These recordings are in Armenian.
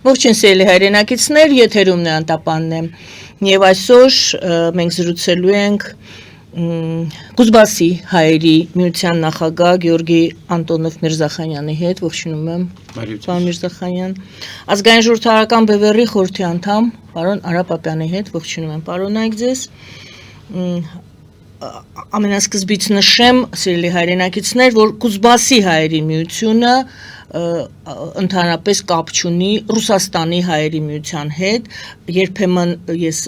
Ողջույն սիրելի հայրենակիցներ, եթերումն է Անտապանն է, եւ այսօր մենք զրուցելու ենք Կուզբասի հայերի միության նախագահ Գեորգի Անտոնով Միրզախանյանի հետ, ողջունում եմ, պարոն Միրզախանյան, ազգային ժողովրդական բևեռի խորհրդի անդամ, պարոն Արա Պապյանի հետ, ողջունում եմ, պարոնայք ձեզ, ամենասկզբից նշեմ, սիրելի հայրենակիցներ, որ Կուզբասի հայերի միությունը ընդհանրապես կապ չունի Ռուսաստանի հայերի միության հետ, երբեմն ես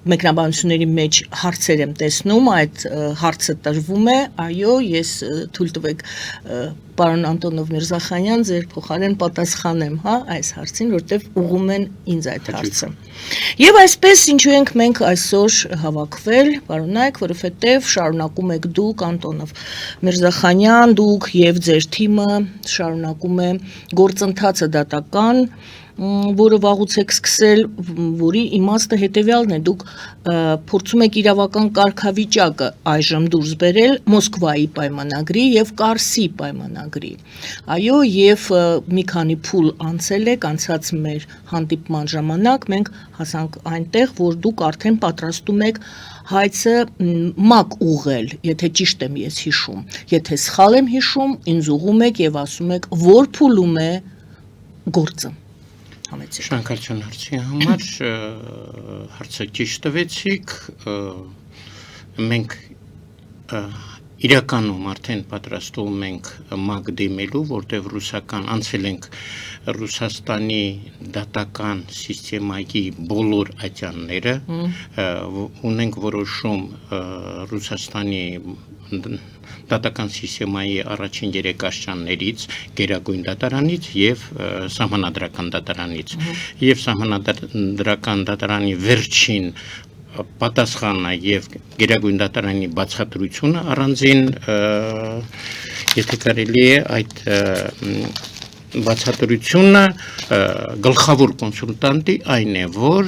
մեկնաբանությունների մեջ հարցեր եմ տեսնում, այդ հարցը տրվում է, այո, ես թույլ տվեք պարոն Անտոնով Միրզախանյան, ձեր փոխարեն պատասխանեմ, այս հարցին, որտեղ ուղղում են ինձ այդ հարցը։ Եվ այսպես ինչու ենք մենք այսօր հավաքվել, պարոնայք, որովհետև շարունակում եք դուք Անտոնով Միրզախանյան, դուք եւ ձեր թիմը շարունակում է գործընթացը դատական, որը վաղուց եք սկսել, որի իմաստը հետևյալն է, դուք փորձում եք իրավական կարգավիճակը այժմ դուրս բերել Մոսկվայի պայմանագրի եւ Կարսի պայմանագրի։ Այո, եւ մի քանի փուլ անցել եք, անցած մեր հանդիպման ժամանակ մենք հասանք այնտեղ, որ դուք արդեն պատրաստում եք հայցը մակ ուղղել, եթե ճիշտ եմ ես հիշում, եթե սխալ եմ հիշում, ինձ ուղղում եք եւ ասում եք, որ փուլում է գործը։ Շնորհակալություն հարցի համար, հարցը ճիշտ տվեցիք, մենք իրականում արդեն պատրաստում ենք մակ դիմելու, որտեղ անցել ենք Ռուսաստանի դատական սիստեմայի բոլոր ատյանները, ունենք որոշում Ռուսաստանի դատական սիստեմայի առաջին 3 աշճաններից, գերագույն դատարանից եւ սահմանադրական դատարանից, եւ սահմանադրական դատարանի վերջին պատասխանը եւ գերագույն դատարանի բացատրությունը առանձին, եթե կարելի է այդ բացատրությունը գլխավոր կոնսուլտանտի այն է, որ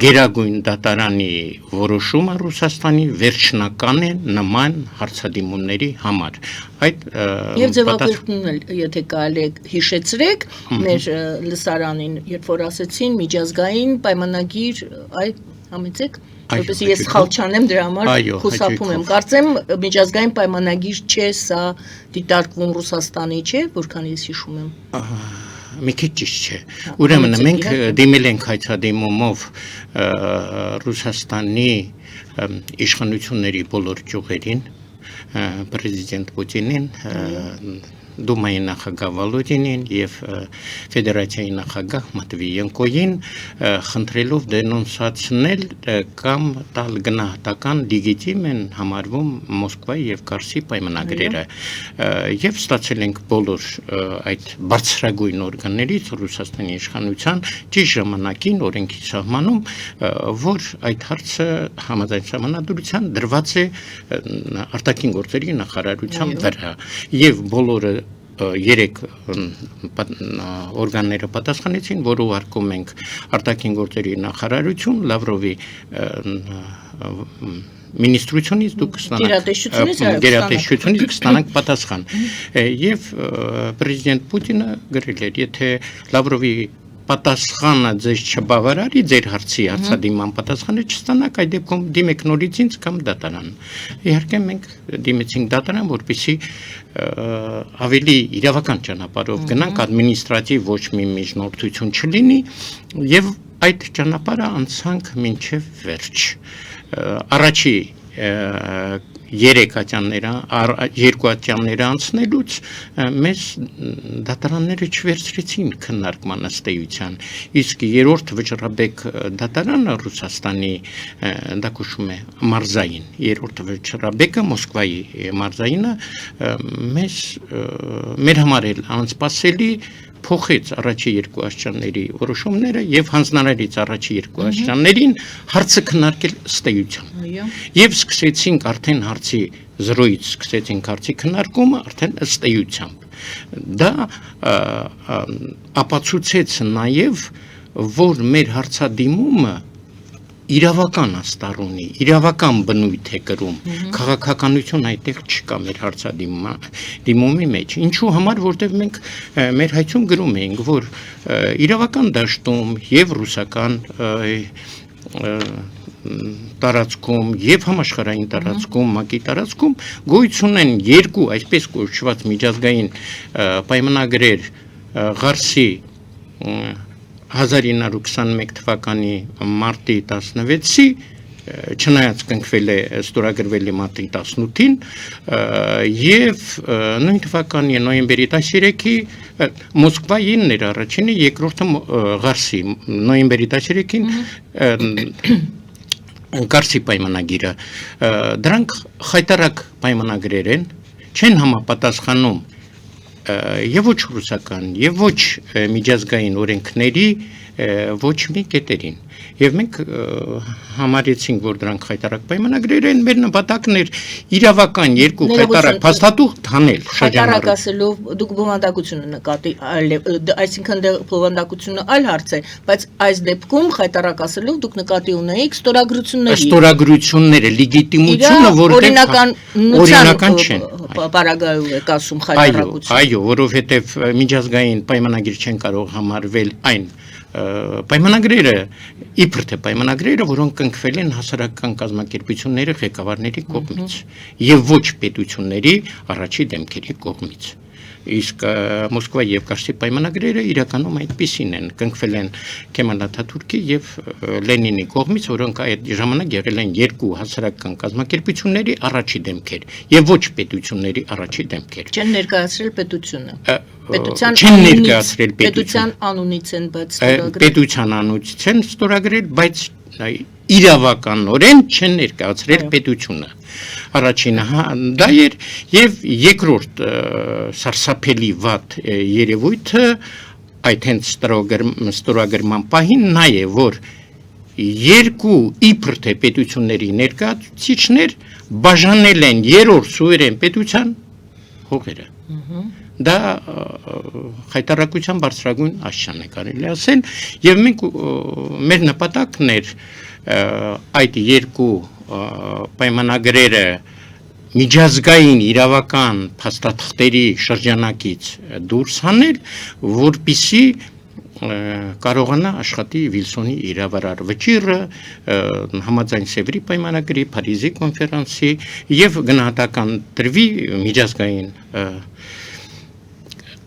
գերագույն դատարանի որոշումը Ռուսաստանի վերջնական է նման հարցադիմումների համար։ Եվ ձևակերպումն էլ, եթե կարելի է հիշեցրեք, մեր լսարանին, երբ որ ասեցին միջազգային պայմանագիր, համեցեք, որպեսզի ես սխալ չանեմ, դրա համար խուսափում եմ։ Կարծեմ միջազգային պայմանագիր չէ, սա դիտարկվում Ռուսաստանի չէ, որքան ես հիշում եմ։ Մի քիչ ճիշտ չէ։ Ուրեմն մենք դիմել ենք հայցադիմումով Ռուսաստանի իշխանությունների բոլոր ճյուղերին, պրեզիդենտ Պուտինին, Դումայի նախագահ Վոլոդինին եւ Ֆեդերացիայի նախագահ Մատվիենկոին, խնդրելով դենոնսացնել կամ տալ գնահատական լեգիտիմ են համարվում Մոսկվայի եւ Կարսի պայմանագրերը, եւ ստացել ենք բոլոր այդ բարձրագույն օրգաններից Ռուսաստանի իշխանության ճիշտ ժամանակին օրենքի սահմանում, որ այդ հարցը համաձայն սահմանադրության դրված է արտաքին գործերի նախարարության վրա, եւ բոլորը 3 օրգանները պատասխանեցին, որ ուղարկում ենք արտաքին գործերի նախարարություն, Լավրովի Մինիստրությունից դուք գերատեսչությունից կստանանք պատասխան։ Եվ պրեզիդենտ Պուտինը գրել էր, եթե Լավրովի պատասխանը ձեզ չբավարարի, ձեր հարցի հարցադիման պատասխանը չստանաք, այդ դեպքում դիմեք նորից ինձ կամ դատարան։ Իհարկե մենք դիմեցինք դատարան, որպեսզի ավելի իրավական ճանապարհով գնանք, ադմինիստրատիվ ոչ մի միջնորդություն չլինի, եւ այդ ճանապարհը անցանք մինչեւ վերջ։ Առաջի 2 ատյանները անցնելուց մեզ դատարանները չվերցրեցին քննարկման ըստ էության, իսկ 3-րդ վճռաբեկ դատարանը Ռուսաստանի դա կոչվում է մարզային, 3-րդ վճռաբեկը Մոսկվայի մարզայինը մեր համար էլ անսպասելի փոխեց առաջի 2 աշճանների որոշումները եւ հանձնարարից առաջի 2 աշճաններին հարցը քննարկել ըստ էության։ Եվ սկսեցինք արդեն հարցի զրոյից սկսեցինք հարցի քննարկումը արդեն ըստ էությամբ։ Դա ապացուցեց նաեւ, որ մեր հարցադիմումը իրավական աստառ ունի, իրավական բնույթ է կրում, քաղաքականություն այդտեղ չկա մեր հարցադիմումի մեջ։ Ինչու համար, որտեղ մենք մեր հայցում գրում էինք, որ իրավական դաշտում եւ ռուսական տարածքում եւ համաշխարհային տարածքում, ՄԱԿ-ի տարածքում գոյություն են երկու այսպես կոչված միջազգային պայմանագրեր Ղարսի 1921 թվականի մարտի 16-ի չնայած կնքվել է ստորագրվել է մարտի 18-ին եւ նույն թվականի նոյեմբերի 13-ի Մոսկվային ներ առաջինը, երկրորդը Ղարսի նոյեմբերի 13-ին Ղարսի պայմանագիրը դրանք խայտարակ պայմանագրեր են, չեն համապատասխանում եւ ոչ ռուսական եւ ոչ միջազգային օրենքների ոչ մի կետերին եւ մենք համարեցինք որ դրանք խայտարակ պայմանագրեր են մեր նպատակն էր իրավական երկու խայտարակ փաստաթուղթ հանել խայտարակ ասելով դուք բովանդակությունը նկատի այսինքն դեռ բովանդակությունը այլ հարց է բայց այս դեպքում խայտարակ ասելով դուք նկատի ունեիք ստորագրությունները լեգիտիմությունը որտեղ օրինական չեն պարագայում եք ասում խայտարակություն այո որովհետեւ միջազգային պայմանագիր չեն կարող համարվել այն պայմանագրերը իբր թե պայմանագրերը որոնք կնքվել են հասարակական կազմակերպությունների ղեկավարների կողմից եւ ոչ պետությունների առաջի դեմքերի կողմից իսկ Մոսկվա եւ Ղարսի պայմանագրերը իրականում այդպիսին են կնքվել են Քեմալ Աթաթուրքի եւ Լենինի կողմից որոնք այդ ժամանակ եղել են երկու հասարակական կազմակերպությունների առաջի դեմքեր եւ ոչ պետությունների առաջի դեմքեր չեն ներկայացրել պետությունը պետության անունից են բայց պետության անունից են ստորագրել բայց իրավականորեն չեն ներկայացրել պետությունը առաջինը դա էր եւ երկրորդ սարսափելի վատ երևույթը այդ հենց ստորագրման պահին նա է որ երկու իբր թե պետությունների ներկայացուցիչներ բաժանել են երրորդ սուվերեն պետության հողերը դա խայտարակության բարձրագույն աստիճան է կարելի ասել եւ մենք մեր նպատակն էր այդ երկու պայմանագրերը միջազգային իրավական փաստաթղթերի շրջանակից դուրս հանել որպիսի կարողանա աշխատի Վիլսոնի իրավարար վճիռը համաձայն Սևրի պայմանագրի Փարիզի կոնֆերանսի եւ գնահատական տրվի միջազգային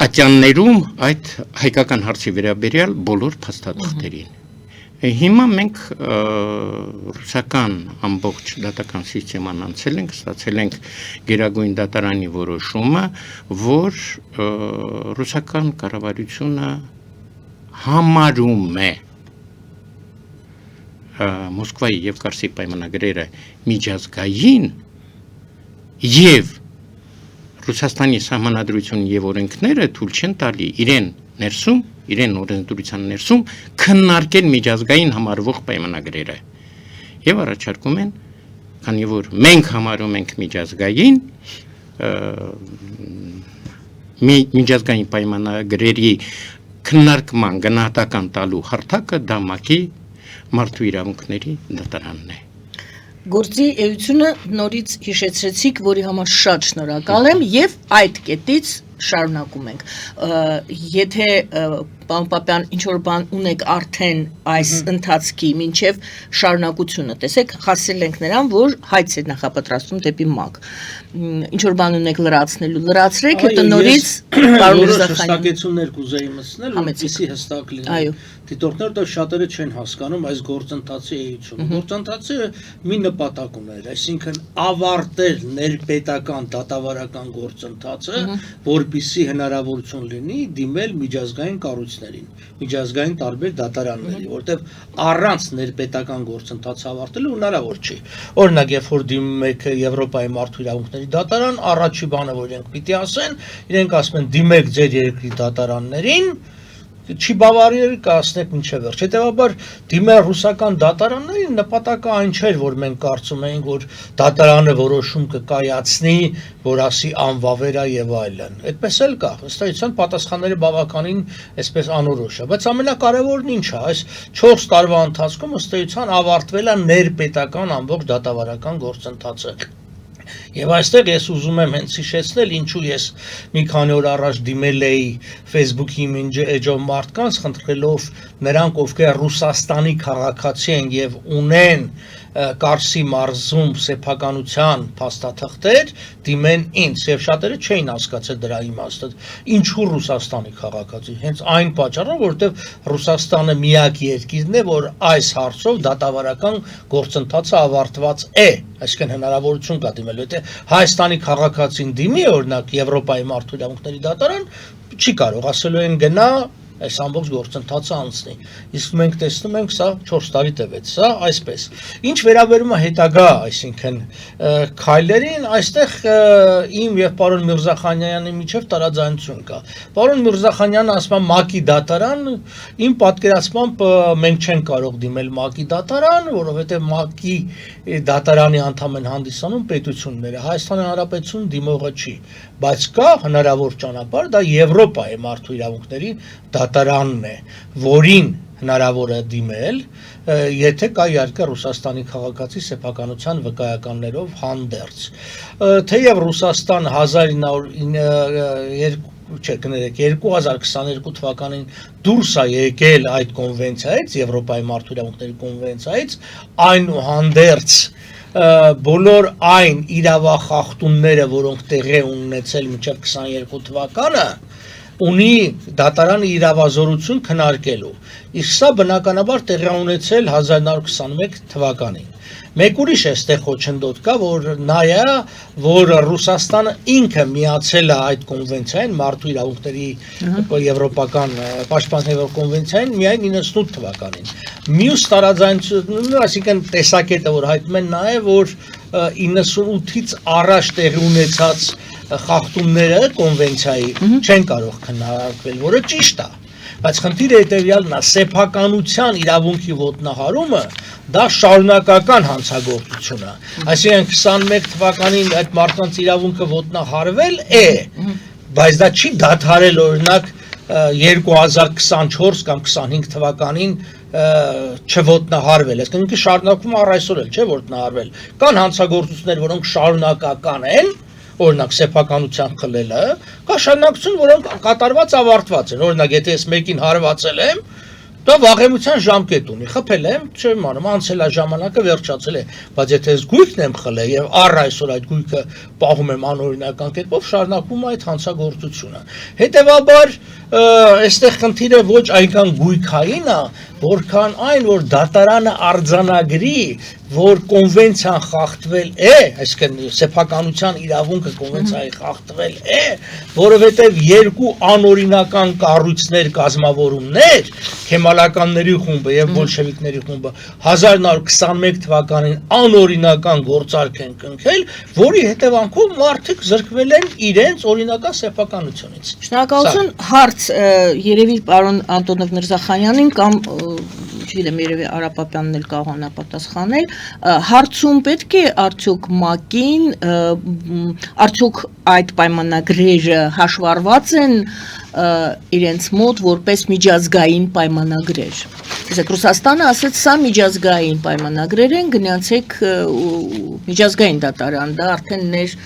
ատյաններում այդ հայկական հարցի վերաբերյալ բոլոր փաստաթղթերին հիմա մենք ռուսական ամբողջ դատական սիստեման անցել ենք ստացել ենք գերագույն դատարանի որոշումը որ ռուսական կառավարությունը համարում է Մոսկվայի եւ Ղարսի պայմանագրերը միջազգային եւ Ռուսաստանի սահմանադրություն եւ օրենքները թույլ չեն տալի իրեն ներսում իրեն օրենսդրության ներսում քննարկել միջազգային համարվող պայմանագրերը եւ առաջարկում են քանի որ մենք համարում ենք միջազգային միջազգային պայմանագրերի քննարկման գնահատական տալու հարթակը դա ՄԱԿ-ի մարդու իրավունքների դատարանն է Գործի էությունը նորից հիշեցրեցիք, որի համար շատ շնորհակալ եմ եւ այդ կետից շարունակում ենք։ Եթե պարոն Պապյան ինչ որ բան ունեք արդեն այս ընթացքի մինչև շարունակությունը, տեսեք, հասել ենք նրան, որ հայց է նախապատրաստում դեպի ՄԱԿ։ Ինչ որ բան ունեք լրացրեք, հետո նորից պարոն Միրզախանյաններ կուզեի մտցնել, որպեսզի հստակ լինի։ Դիտորդները դա շատերը չեն հասկանում այս գործընթացի էությունը։ Գործընթացը մի նպատակ ուներ, այսինքն ավարտել ներպետական դատավարական գործընթացը, որպեսզի հնարավորություն լինի դիմել միջազգային կառույցներին, միջազգային տարբեր դատարանների, որտեղ առանց ներպետական գործընթաց ավարտելու հնարավոր չի։ Օրինակ, երբ որ դիմում եք Եվրոպայի մարդու իրավունքների դատարան, առաջի բանը որ իրենք պիտի ասեն, իրենք ասում են դիմեք ձեր երկրի դատարաններին չի բավարար կասնեք մինչև վերջ։ Հետևաբար դիմել ռուսական դատարաններին նպատակը այն չէր, որ մենք կարծում էինք, որ դատարանը որոշում կկայացնի, որ ասի անվավեր է եւ այլն։ Այդպես էլ կա։ Ըստ էության պատասխանները բավականին այսպես անորոշ է, բայց ամենակարևորն ինչ է, այս 4 տարվա ընթացքում ըստ էության ավարտվել է ներպետական ամբողջ դատավարական գործընթացը։ Եվ այստեղ ես ուզում եմ հենց հիշեցնել, ինչու ես մի քանի օր առաջ դիմել էի Facebook-ի էջով մարդկանց, խնդրելով նրանք, ովքեր Ռուսաստանի քաղաքացի են եւ ունեն Կարսի մարզում սեփականության փաստաթղթեր, դիմեն ինձ, եւ շատերը չէին հասկացել դրա իմաստը։ Ինչու Ռուսաստանի քաղաքացի։ Հենց այն պատճառով, որովհետեւ Ռուսաստանը միակ երկիրն է, որ այս հարցով դատավարական գործընթացը ավարտված է, այսինքն հնարավորություն կա դիմելու։ Եթե Հայաստանի քաղաքացին դիմի, օրինակ Եվրոպայի մարդու իրավունքների դատարան, չի կարող, ասելու են գնա այս ամբողջ գործընթացը անցնի։ Իսկ մենք տեսնում ենք, սա 4 տարի տևեց, սա այսպես։ Ինչ վերաբերում է հետագա, այսինքն քայլերին, այստեղ իմ եւ պարոն Միրզախանյանի միջև տարաձայնություն կա։ Պարոն Միրզախանյանը ասում է ՄԱԿ-ի դատարան, իմ պատկերացմամբ մենք չենք կարող դիմել ՄԱԿ-ի դատարան, որովհետեւ ՄԱԿ-ի դատարանի անդամ են հանդիսանում պետությունները, Հայաստանի Հանրապետություն դիմողը չի, բայց կա հնարավոր ճանապարհ, դա Եվրոպայի մարդու իրավունքների դատարանն է, որին հնարավոր է դիմել, եթե կա իհարկե Ռուսաստանի քաղաքացի սեփականության վկայականներով հանդերձ։ Թեև Ռուսաստան 2022 թվականին դուրս է եկել այդ կոնվենցիայից, Եվրոպայի մարդու իրավունքների կոնվենցիայից, այնուհանդերձ բոլոր այն իրավախախտումները, որոնք տեղի ունեցել մինչև 22 թվականը, ունի դատարանը իրավազորություն քննարկելու։ Իսկ սա բնականաբար տեղի ունեցել 1921 թվականին։ Մեկ ուրիշ էստեղ խոչընդոտ կա, որ նայա, որ Ռուսաստանը ինքը միացել է այդ կոնվենցիային, մարդու իրավունքների եվրոպական պաշտպանների կոնվենցիային միայն 98 թվականին։ Մյուս տարաձայնությունը, այսինքն տեսակետը, որ հայտնում են նա է, որ 98-ից առաջ տեղի ունեցած խախտումները կոնվենցիայի չեն կարող քննարկվել, որը ճիշտ է, բայց խնդիրը հետևյալն է, սեփականության իրավունքի ոտնահարումը դա շարունակական հանցագործություն է, այսինքն 21 թվականին այդ մարդկանց իրավունքը ոտնահարվել է, բայց դա չի դադարել օրինակ 2024 կամ 25 թվականին չոտնահարվել, այսինքն շարունակում առ այսօր էլ չէ ոտնահարվել, կան հանցագործություններ, որոնք շարունակական են, օրինակ սեփականության խլելը, կա շարունակություն, որոնք կատարված ավարտված են, օրինակ եթե ես մեկին հարվածել եմ, դա վաղեմության ժամկետ ունի, խփել եմ, չեմ անում, անցել է ժամանակը, վերջացել է, բայց եթե ես գույքն եմ խլել եւ առ այսօր այդ գույքը պահում եմ անօրինական կերպով, շարունակվում է այդ հանցագործությունը։ Հետևաբար այստեղ խնդիրը ոչ այնքան գույքային է, որքան այն, որ դատարանը արձանագրի, որ կոնվենցիան խախտվել է, այսինքն սեփականության իրավունքը կոնվենցիայի խախտվել է, որովհետև երկու անօրինական կառույցներ կազմավորումներ, Քեմալականների խումբը եւ բոլշևիկների խումբը 1921 թվականին անօրինական գործարք են կնքել, որի հետևանքով մարդիկ զրկվել են իրենց օրինական սեփականությունից։ Շնորհակալություն, հարց երևի պարոն Անտոնով Միրզախանյանին կամ չգիտեմ, երևի Արապապյանն էլ կարող է պատասխանել, հարցում պետք է արդյոք ՄԱԿ-ին, արդյոք այդ պայմանագրերը հաշվառված են իրենց մոտ որպես միջազգային պայմանագրեր։ Իսկ Ռուսաստանը ասաց, սա միջազգային պայմանագրեր են, գնացեք միջազգային դատարան, դա արդեն ներ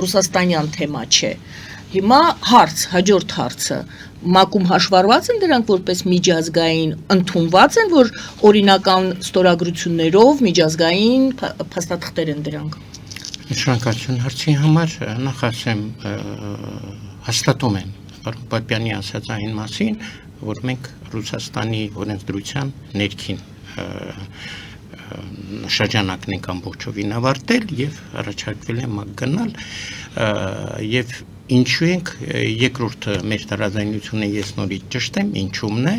ռուսաստանյան թեմա չէ։ Հիմա հաջորդ հարցը, ՄԱԿ-ում հաշվառված են դրանք որպես միջազգային, ընդունված են, որ օրինական ստորագրություններով միջազգային փաստաթղթեր են դրանք։ Շնորհակալություն հարցի համար, նախ ասեմ, հաստատում եմ պարոն Պապյանի ասած այն մասին, որ մենք Ռուսաստանի օրենսդրության ներքին շրջանակն ենք ամբողջովին ավարտել եւ առաջարկվել է ՄԱԿ գնալ եւ ինչու ենք երկրորդ մեր տարաձայնությունը ես նորից ճշտեմ, ինչումն է,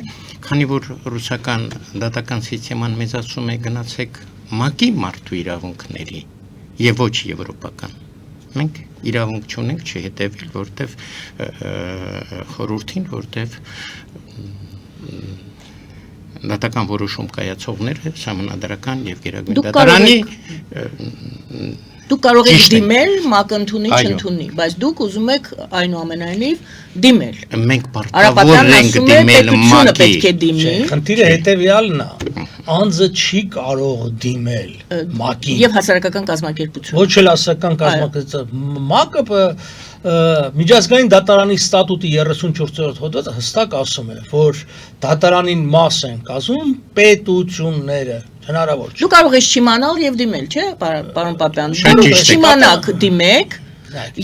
քանի որ ռուսական դատական սիստեման մեզ ասում է գնացեք ՄԱԿ-ի մարդու իրավունքների եւ ոչ եվրոպական։ Մենք իրավունք չունենք չհետևել, որտեվ խորհրդին, որտեվ դատական որոշում կայացողները համանդրական եւ գերագույն դատարանի Դուք կարող եք դիմել, ՄԱԿ-ը ընդունի, չընդունի, բայց դուք ուզում եք այնուամենայնիվ դիմել։ Մենք պարտավոր ենք դիմել ՄԱԿ-ի։ պետք է դիմի։ Խնդիրը հետեւյալն է, անձը չի կարող դիմել ՄԱԿ-ին։ Եվ հասարակական կազմակերպություն։ Ոչ էլ հասարակական կազմակերպություն։ ՄԱԿ-ը միջազգային դատարանի ստատուտի 34-րդ հոդվածը հստակ ասում է, որ դատարանին մաս են կազմում պետությունները, հնարավոր չէ։ Դու կարող ես չիմանալ եւ դիմել, չէ՞, պարոն Պապյան։ Շատ ճիշտ է։ Չիմանաք դիմեք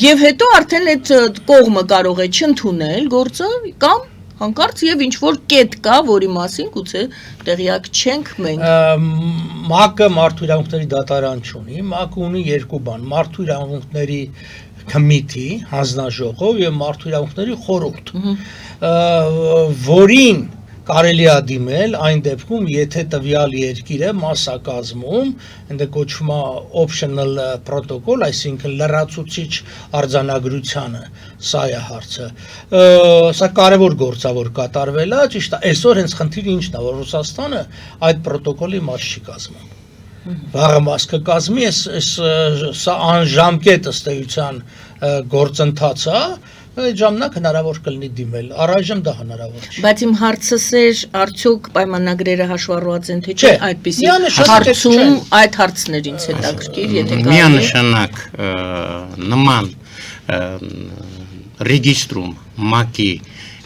եւ հետո արդեն այդ կողմը կարող է չընդունել գործը կամ հանկարծ եւ ինչ որ կետ կա, որի մասին գուցե տեղյակ չենք մենք։ ՄԱԿ-ը մարդու իրավունքների դատարան չունի, ՄԱԿ-ը ունի երկու բան՝ մարդու իրավունքների կոմիտի, հանձնաժողով եւ մարդու իրավունքների խորհուրդ, որին կարելի է դիմել այն դեպքում, եթե տվյալ երկիրը մասակազմում, այնտեղ կոչվում է optional protocol, այսինքն լրացուցիչ արձանագրությանը, սա է հարցը։ Սա կարևոր գործավոր կատարվել է, ճիշտ է, այսօր հենց խնդիրը ինչն է, որ Ռուսաստանը այդ պրոտոկոլի մաս չի կազմում։ Վաղը մաս կկազմի, սա անժամկետ ըստ էության գործընթաց է, այդ ժամանակ հնարավոր կլինի դիմել, առայժմ դա հնարավոր չէ։ Բայց իմ հարցս էր, արդյոք պայմանագրերը հաշվառված են թե չէ, այդպիսի միանշանակ հարցում այդ հարցն էր ինձ հետաքրքիր, եթե կարելի։ Միանշանակ նման ռեգիստրում ՄԱԿ-ի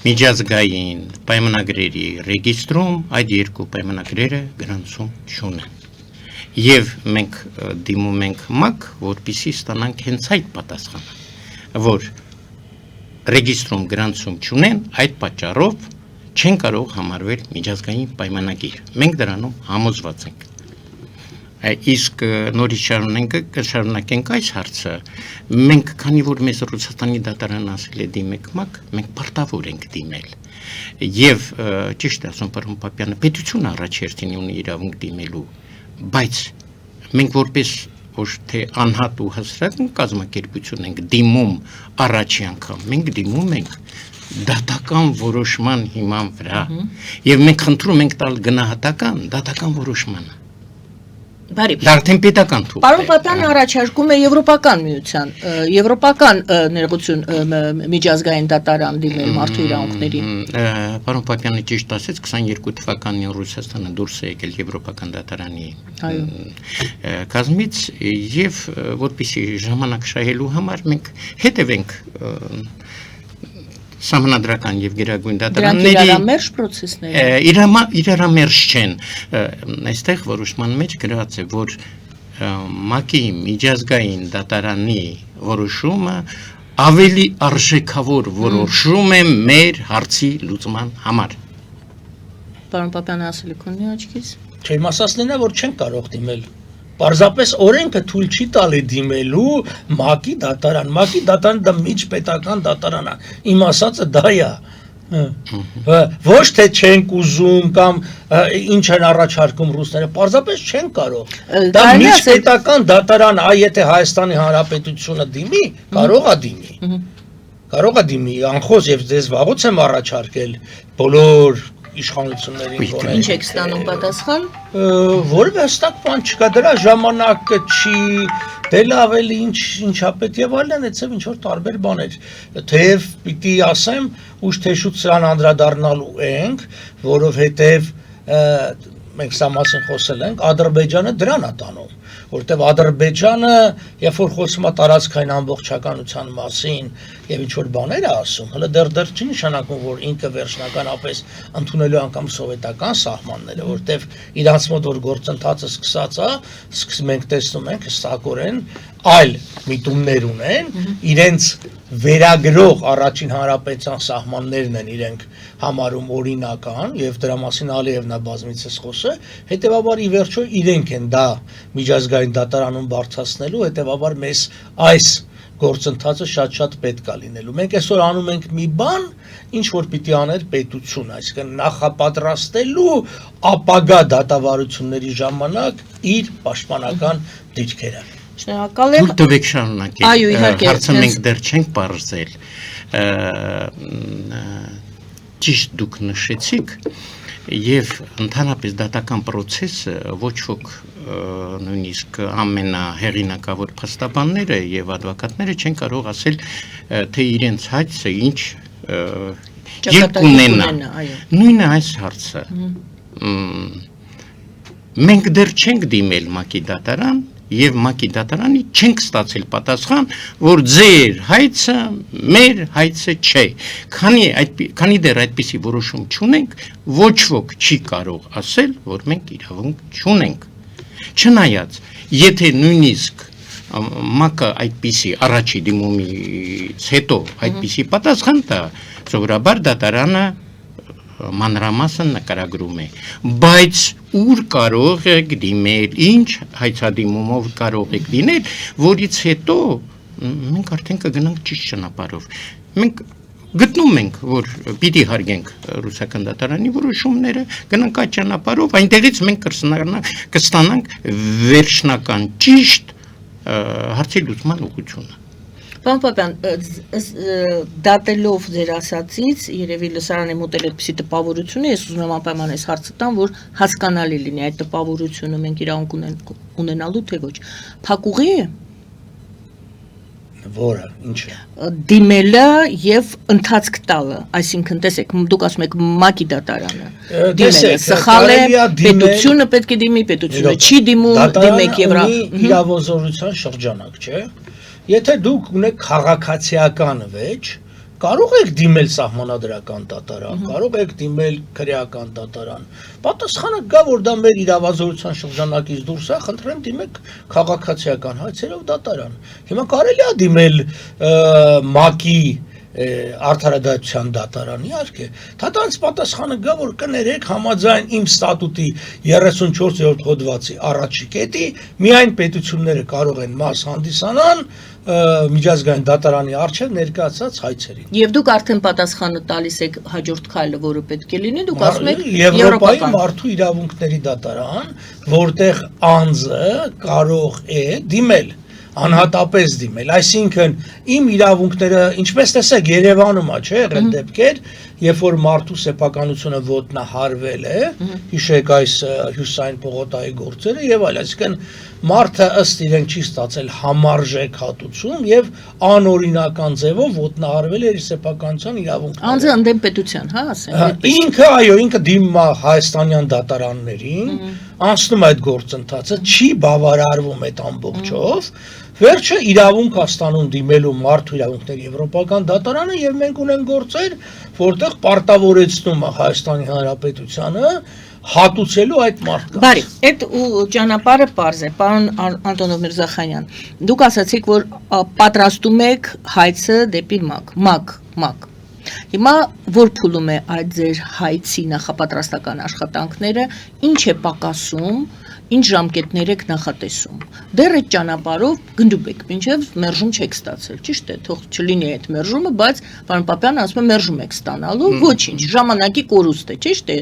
միջազգային պայմանագրերի ռեգիստրում այդ երկու պայմանագրերը գրանցում չունեն։ Եվ մենք դիմում ենք ՄԱԿ, որպեսզի ստանանք հենց այդ պատասխանը, որ ռեգիստրում գրանցում չունեն, այդ պատճառով չեն կարող համարվել միջազգային պայմանագիր։ Մենք դրանում համոզված ենք։ Իսկ նորից շարունակենք այս հարցը, մենք քանի որ մեզ Ռուսաստանի դատարանը ասել է դիմեք ՄԱԿ, մենք պարտավոր ենք դիմել։ Եվ ճիշտ է ասում պարոն Պապյանը, պետությունը առաջերտին ունի իրավունք դիմելու, բայց մենք որպես ոչ թե անհատ ու հասարակական կազմակերպություն ենք դիմում առաջի անգամ, մենք դիմում ենք դատական որոշման հիման վրա եւ մենք խնդրում ենք տալ գնահատական դատական որոշմանը։ Բարի։ Դա արդեն պետական թուղթ է։ Պարոն Պապյանը առաջարկում է Եվրոպական միության, Եվրոպական ներողություն միջազգային դատարան դիմել մարդու իրավունքների։ Պարոն Պապյանը ճիշտ ասեց, 22 թվականին Ռուսաստանը դուրս է եկել Եվրոպական դատարանի կազմից եւ որպեսզի ժամանակ շահելու համար մենք հետևենք Սահմանադրական եւ գերագույն դատարանների Դրանք իրարամերժ պրոցեսներ են։ Իրարամերժ չեն։ Այստեղ որոշման մեջ գրված է, որ ՄԱԿ-ի միջազգային դատարանի որոշումը ավելի արժեքավոր որոշում է մեր հարցի լուծման համար։ Պարոն Պապյանը ասել եք ունի աչքից։ Չէ, իմ ասածն է, որ չեն կարող դիմել։ Պարզապես օրենքը թույլ չի տալի դիմելու ՄԱԿ-ի դատարան։ ՄԱԿ-ի դատարանը դա միջպետական դատարան է։ Իմ ասածը դա է։ Ոչ թե չենք ուզում կամ ինչ են առաջարկում ռուսները, պարզապես չեն կարող։ Դա միջպետական դատարան, եթե Հայաստանի Հանրապետությունը դիմի, կարող է դիմի։ Կարող է դիմի, անխոս եւ ձեզ վաղուց եմ առաջարկել բոլոր իշխանություններին գոնե։ Ինչ եք ստանում պատասխան։ Որևէ հստակ բան չկա, դրա ժամանակը չի, դե լավ էլի ինչա պետք եւ այլն, այցեւ ինչ որ տարբեր բաներ։ Թեև պիտի ասեմ, ուշ թե շուտ սրան անդրադառնալու ենք, որովհետեւ մենք սա մասին խոսել ենք, Ադրբեջանը դրան է տանում, որտեղ Ադրբեջանը, երբ որ խոսում է տարածքային ամբողջականության մասին եւ ինչ որ բաներ է ասում, հələ դեռ չի նշանակում, որ ինքը վերջնականապես ընդունելու անգամ սովետական սահմանները, որտեղ իրանց մոտ որ գործընթացը սկսած է, մենք տեսնում ենք հստակորեն այլ միտումներ ունեն, իրենց վերագրող առաջին հանրապետության սահմաններն են իրենք համարում օրինական եւ դրա մասին Ալիևն է բազմիցս խոսը, հետեւաբար ի վերջո իրենք են դա միջազգային դատարանում բարձրացնելու, հետեւաբար մեզ այս գործընթացը շատ պետք է լինելու։ Մենք այսօր անում ենք մի բան, ինչ որ պիտի աներ պետություն, այսինքն նախապատրաստելու ապագա դատավարությունների ժամանակ իր պաշտպանական դիրքերը։ Շնորհակալ եմ։ Թույլ տվեք շարունակել։ Այո, իհարկե։ Հարցը մենք դեռ չենք բարձել։ ճիշտ դուք նշեցիք եւ ընդհանրապես դատական process-ը ոչ ոք նույնիսկ ամենահեղինակավոր փաստաբանները եւ advokatները չեն կարող ասել թե իրենց հայցը ինչ երբ ունենա նույնը այս հարցը մենք դեռ չենք դիմել ՄԱԿ-ի դատարան եւ ՄԱԿ-ի դատարանի չենք ստացել պատասխան, որ ձեր հայցը մեր հայցը չէ։ Քանի դեռ այդպիսի որոշում չունենք, ոչ ոք չի կարող ասել, որ մենք իրավունք չունենք։ Չնայած, եթե նույնիսկ ՄԱԿ-ը այդպիսի առաջի դիմումից հետո այդպիսի պատասխան տա, սովորաբար դատարանը մանրամասն նկարագրում է, բայց ուր կարող եք դիմել, ինչ հայցադիմումով կարող եք դիմել, որից հետո մենք արդեն կգնանք ճիշտ ճանապարհով։ Մենք գտնում ենք, որ պիտի հարգենք ռուսական դատարանի որոշումները, գնանք այդ ճանապարհով, այնտեղից մենք կստանանք վերջնական ճիշտ հարցի լուծման ուղղությունը։ Պարոն Պապյան, դատելով ձեր ասածից, երևի լսարանի մոտ այդպիսի տպավորություն է, ես ուզում եմ անպայման այս հարցը տամ, որ հասկանալի լինի այդ տպավորությունը մենք իրավունք ունենալու թե ոչ։ Փակուղի է։ Որը, ինչը։ Դիմելը եւ ընթացք տալը, այսինքն տեսեք, դուք ասում եք ՄԱԿ-ի դատարանը։ Դիմելը սխալ է, պետությունը պետք է դիմի, պետությունը չի դիմում, դիմեք իրավազորության շրջանակ, չէ՞։ Եթե դուք ունեք քաղաքացիական վեճ, կարող եք դիմել սահմանադրական դատարան, կարող եք դիմել քրեական դատարան։ Պատասխանը գա, որ դա մեր իրավազորության շրջանակից դուրս է, խնդրեմ դիմեք քաղաքացիական հայցերով դատարան։ Հիմա կարելի է դիմել ՄԱԿ-ի արդարադատության դատարան, իհարկե, դատարանից պատասխանը գա, որ կներեք համաձայն իմ ստատուտի 34-րդ հոդվածի առաջի կետի միայն պետությունները կարող են մաս հանդիսանան միջազգային դատարանի առջև ներկայացած հայցերին։ Եվ դուք արդեն պատասխանը տալիս եք հաջորդ քայլը, որը պետք է լինի, դուք ասում եք Եվրոպայի մարդու իրավունքների դատարան, որտեղ անձը կարող է դիմել անհատապես դիմել, այսինքն իմ իրավունքները, ինչպես տեսեք Երևանում է, չէ՞, եղել դեպքեր, երբ որ մարդու սեփականությունը ոտնահարվել է, հիշեք այս հյուսային պողոտայի գործերը եւ այլ, այսինքն մարդը ըստ իրեն չի ստացել համարժեք հատուցում եւ անօրինական ձևով ոտնահարվել է իր սեփականության իրավունքները։ Անձը ընդդեմ պետության, հա, ասենք։ Ինքը, այո, ինքը դիմում է հայաստանյան դատարաններին, անցնում այդ գործընթացը, չի բավարարվում այդ ամբողջով, վերջը իրավունք աստանում դիմելու մարդու իրավունքների եվրոպական դատարանը եւ մենք ունենք գործեր, որտեղ պարտավորեցնում է Հայաստանի Հանրապետությանը հատուցելու այդ մարդկանց։ Բարի, այդ ճանապարհը պարզ է, պարոն Անտոնով Միրզախանյան։ Դուք ասացիք, որ պատրաստում եք հայցը դեպի ՄԱԿ։ Հիմա որ փուլում է այդ ձեր հայցի նախապատրաստական աշխատանքները, ինչ է պակասում, ինչ ժամկետներ եք նախատեսում։ Դեռ այդ ճանապարհով գնդում եք, մինչև մերժում չեք ստացել, ճիշտ է, թող չլինի այդ մերժումը, բայց պարոն Պապյանը ասում է մերժում եք ստանալու, ոչինչ, ժամանակի կորուստ է, ճիշտ է,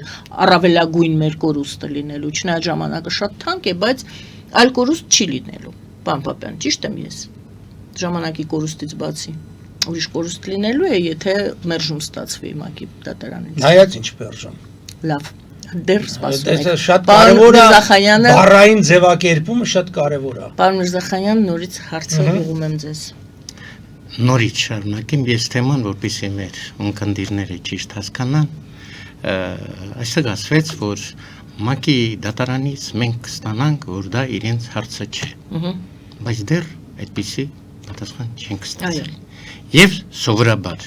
առավելագույն մեր կորուստը լինելու, չնայած ժամանակը շատ թանկ է, բայց այլ կորուստ չի լինելու, պարոն Պապյան, ճիշտ եմ ես։ Ժամանակի կորուստից բացի ուրիշ կորուստ լինելու է, եթե մերժում ստացվի ՄԱԿ-ի դատարանից։ Նայած ինչ մերժում։ Լավ, դեռ սպասում եք։ Շատ կարևոր է, բառային ձևակերպումը շատ կարևոր է։ Պարոն Միրզախանյան, նորից հարցը ուղղում եմ ձեզ։ Նորից շարունակեմ ես թեման, որպեսզի մեր ունկնդիրները ճիշտ հասկանան։ Այստեղ ասվեց, որ ՄԱԿ-ի դատարանից մենք կստանանք, որ դա իրենց հարցը չէ։ Բայց դեռ այդպիսի պատասխան չենք ստացել։ Եվ սովորաբար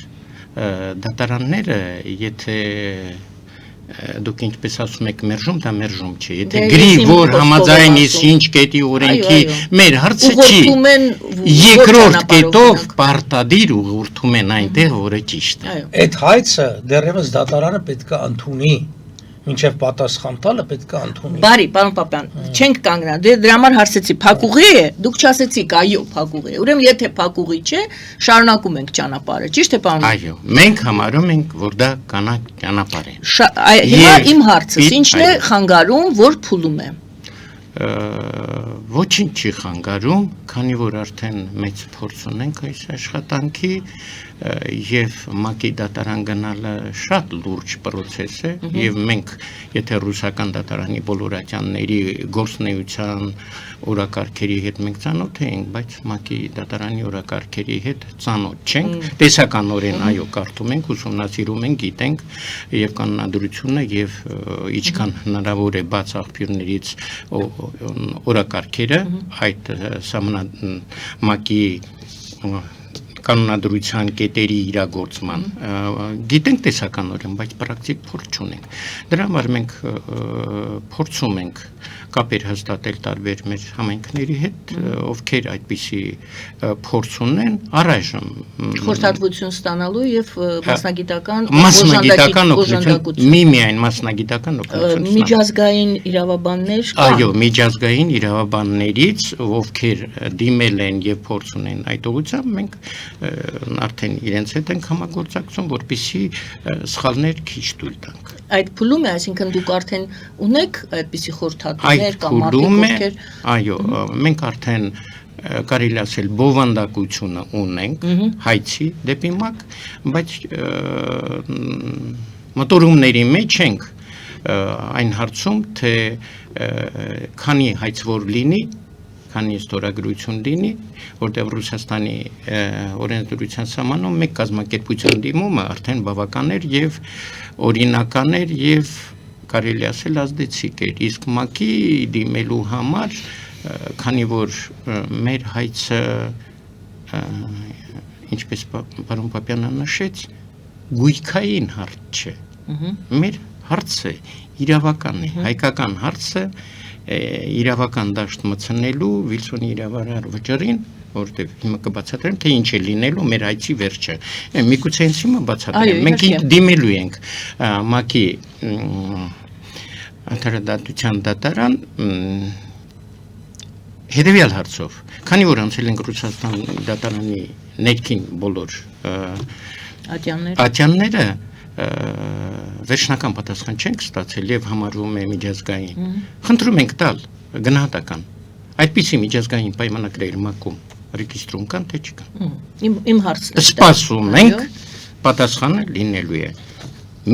դատարանները, եթե դուք ինչպես ասում եք մերժում, դա մերժում չի։ Եթե գրի, որ համաձայնիս ինչ կետի օրենքի մեր հարցը չի, երկրորդ կետով պարտադիր ուղղորդում են այնտեղ, որը ճիշտ է։ Այդ հայցը դեռևս դատարանը պետք է ընդունի, մինչև պատասխան տալը պետք է ընդունի։ Բարի, պարոն Պապյան, չենք կանգնա, դրա համար հարցեցի, փակուղի է, դուք չասեցիք, այո, փակուղի է։ Ուրեմն եթե փակուղի չէ, շարունակում ենք ճանապարհը, ճիշտ է, պարոն։ Այո, մենք համարում ենք, որ դա կանակ ճանապարհ է։ Հիմա իմ հարցս, ինչն է խանգարում, որ փուլում է։ ոչինչ չի խանգարում, քանի որ արդեն մեծ փորձ ունենք այս աշխատանքի եւ ՄԱԿ-ի դատարան գնալը շատ լուրջ process է եւ մենք եթե ռուսական դատարանի բոլոր ատյանների գործնեության օրակարգերի հետ մենք ծանոթ ենք, բայց ՄԱԿ-ի դատարանի օրակարգերի հետ ծանոթ չենք, տեսականորեն այո կարդում ենք, ուսումնասիրում ենք, գիտենք եւ կանոնադրությունը եւ ինչքան հնարավոր է բաց աղբյուրներից օրակարգերը այդ ՄԱԿ-ի կանոնադրության կետերի իրագործման գիտենք տեսականորեն, բայց պրակտիկ փորձ չունենք։ Դրա համար մենք փորձում ենք կապեր հաստատել տարբեր մեր համայնքների հետ, ովքեր այդպիսի փորձ ունեն, առայժմ խորհրդատվություն ստանալու եւ մասնագիտական օգնություն, միայն մասնագիտական օգնություն։ Միջազգային իրավաբաններ կան։ Այո, միջազգային իրավաբաններից, ովքեր դիմել են եւ փորձ ունեն այդ ուղղությամբ, մենք արդեն իրենց հետ ենք համագործակցում, որպեսզի սխալներ քիչ թույլ տանք։ Այդ փուլում է, այսինքն դուք արդեն ունեք այդպիսի խորհրդատուներ կամ մարդիկ, այո, մենք արդեն կարելի ասել բովանդակությունը ունենք հայցի դեպի ՄԱԿ, բայց մտորումների մեջ ենք այն հարցում, թե քանի հայցվոր լինի, քանի ստորագրություն լինի, որտեղ Ռուսաստանի օրենսդրության սահմանում մեկ կազմակերպության դիմումը արդեն բավական էր եւ օրինական էր եւ կարելի ասել ազդեցիկ էր, իսկ ՄԱԿ-ի դիմելու համար, քանի որ մեր հայցը, ինչպես պարոն Պապյանը նշեց, գույքային հարց չէ, մեր հարցը իրավական է, հայկական հարցը իրավական դաշտ մտցնելու Վիլսոնի իրավարար վճռին, որտեղ հիմա կբացատրեմ, թե ինչ է լինելու մեր հայցի վերջը։ Միգուցե ինձ հիմա բացատրեմ։ Մենք դիմելու ենք ՄԱԿ-ի անդրադատության դատարան հետևյալ հարցով, քանի որ անցել ենք Ռուսաստան դատարանի ներքին բոլոր ատյանները վերջնական պատասխան չենք ստացել եւ համարվում է միջազգային։ Խնդրում ենք տալ գնահատական։ Այդպիսի միջազգային պայմանագրեր ՄԱԿ-ում ռեգիստրում կան թե չկան։ Իմ հարցն է։ Սպասում ենք, պատասխանը լինելու է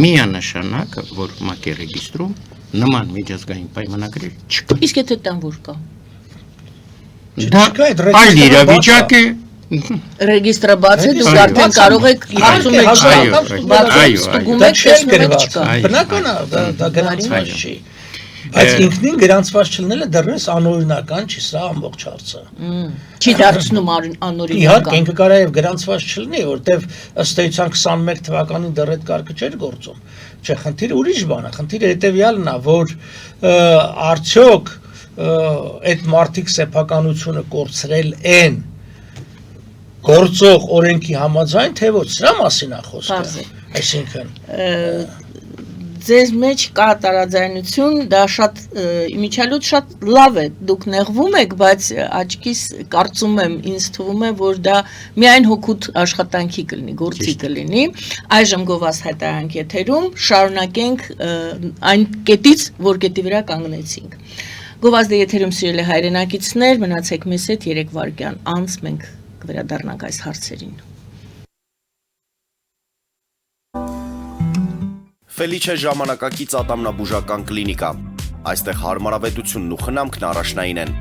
միանշանակ, որ ՄԱԿ-ի ռեգիստրում նման միջազգային պայմանագրեր չկան։ Իսկ եթե տան որ կա։ Դա այլ իրավիճակ է։ Ռեգիստրը բաց է, դուք արդեն կարող եք հարցում եք ստուգում եք, տեսնում եք չկա։ Բնական է, դա գրանցված չի։ Բայց ինքնին գրանցված չլինելը դեռևս անօրինական չի, սա ամբողջ հարցը։ Չի դարձնում անօրինական։ Իհարկե, ինքը կարող է գրանցված չլինի, որտեվ ըստ էության 21 թվականին դեռ այդ կարգը չէր գործում։ Չէ, խնդիրը ուրիշ բան է, խնդիրը հետևյալն է, որ արդյոք այդ մարդիկ սեփականությունը կորցրել են գործող օրենքի համաձայն, թե ոչ, սրա մասին է խոսքը։ Այսինքն ձեզ մեջ կա տարաձայնություն, դա շատ իմիջիալոց շատ լավ է, դուք նեղվում եք, բայց աչքիս կարծում եմ, ինձ թվում է, որ դա միայն հոգուտ աշխատանքի կլինի, գործի կլինի։ Այժմ գովազ հայտարարանք եթերում, շարունակենք այն կետից, որ կետի վրա կանգնեցինք։ Գովազդը եթերում սիրելի հայրենակիցներ, մնացեք մեզ հետ 3 վայրկյան անց մենք կվերադառնանք այս հարցերին։ Ֆելիչե ժամանակակից ատամնաբուժական կլինիկա։ Այստեղ հարմարավետությունն ու խնամքն առաջնային են։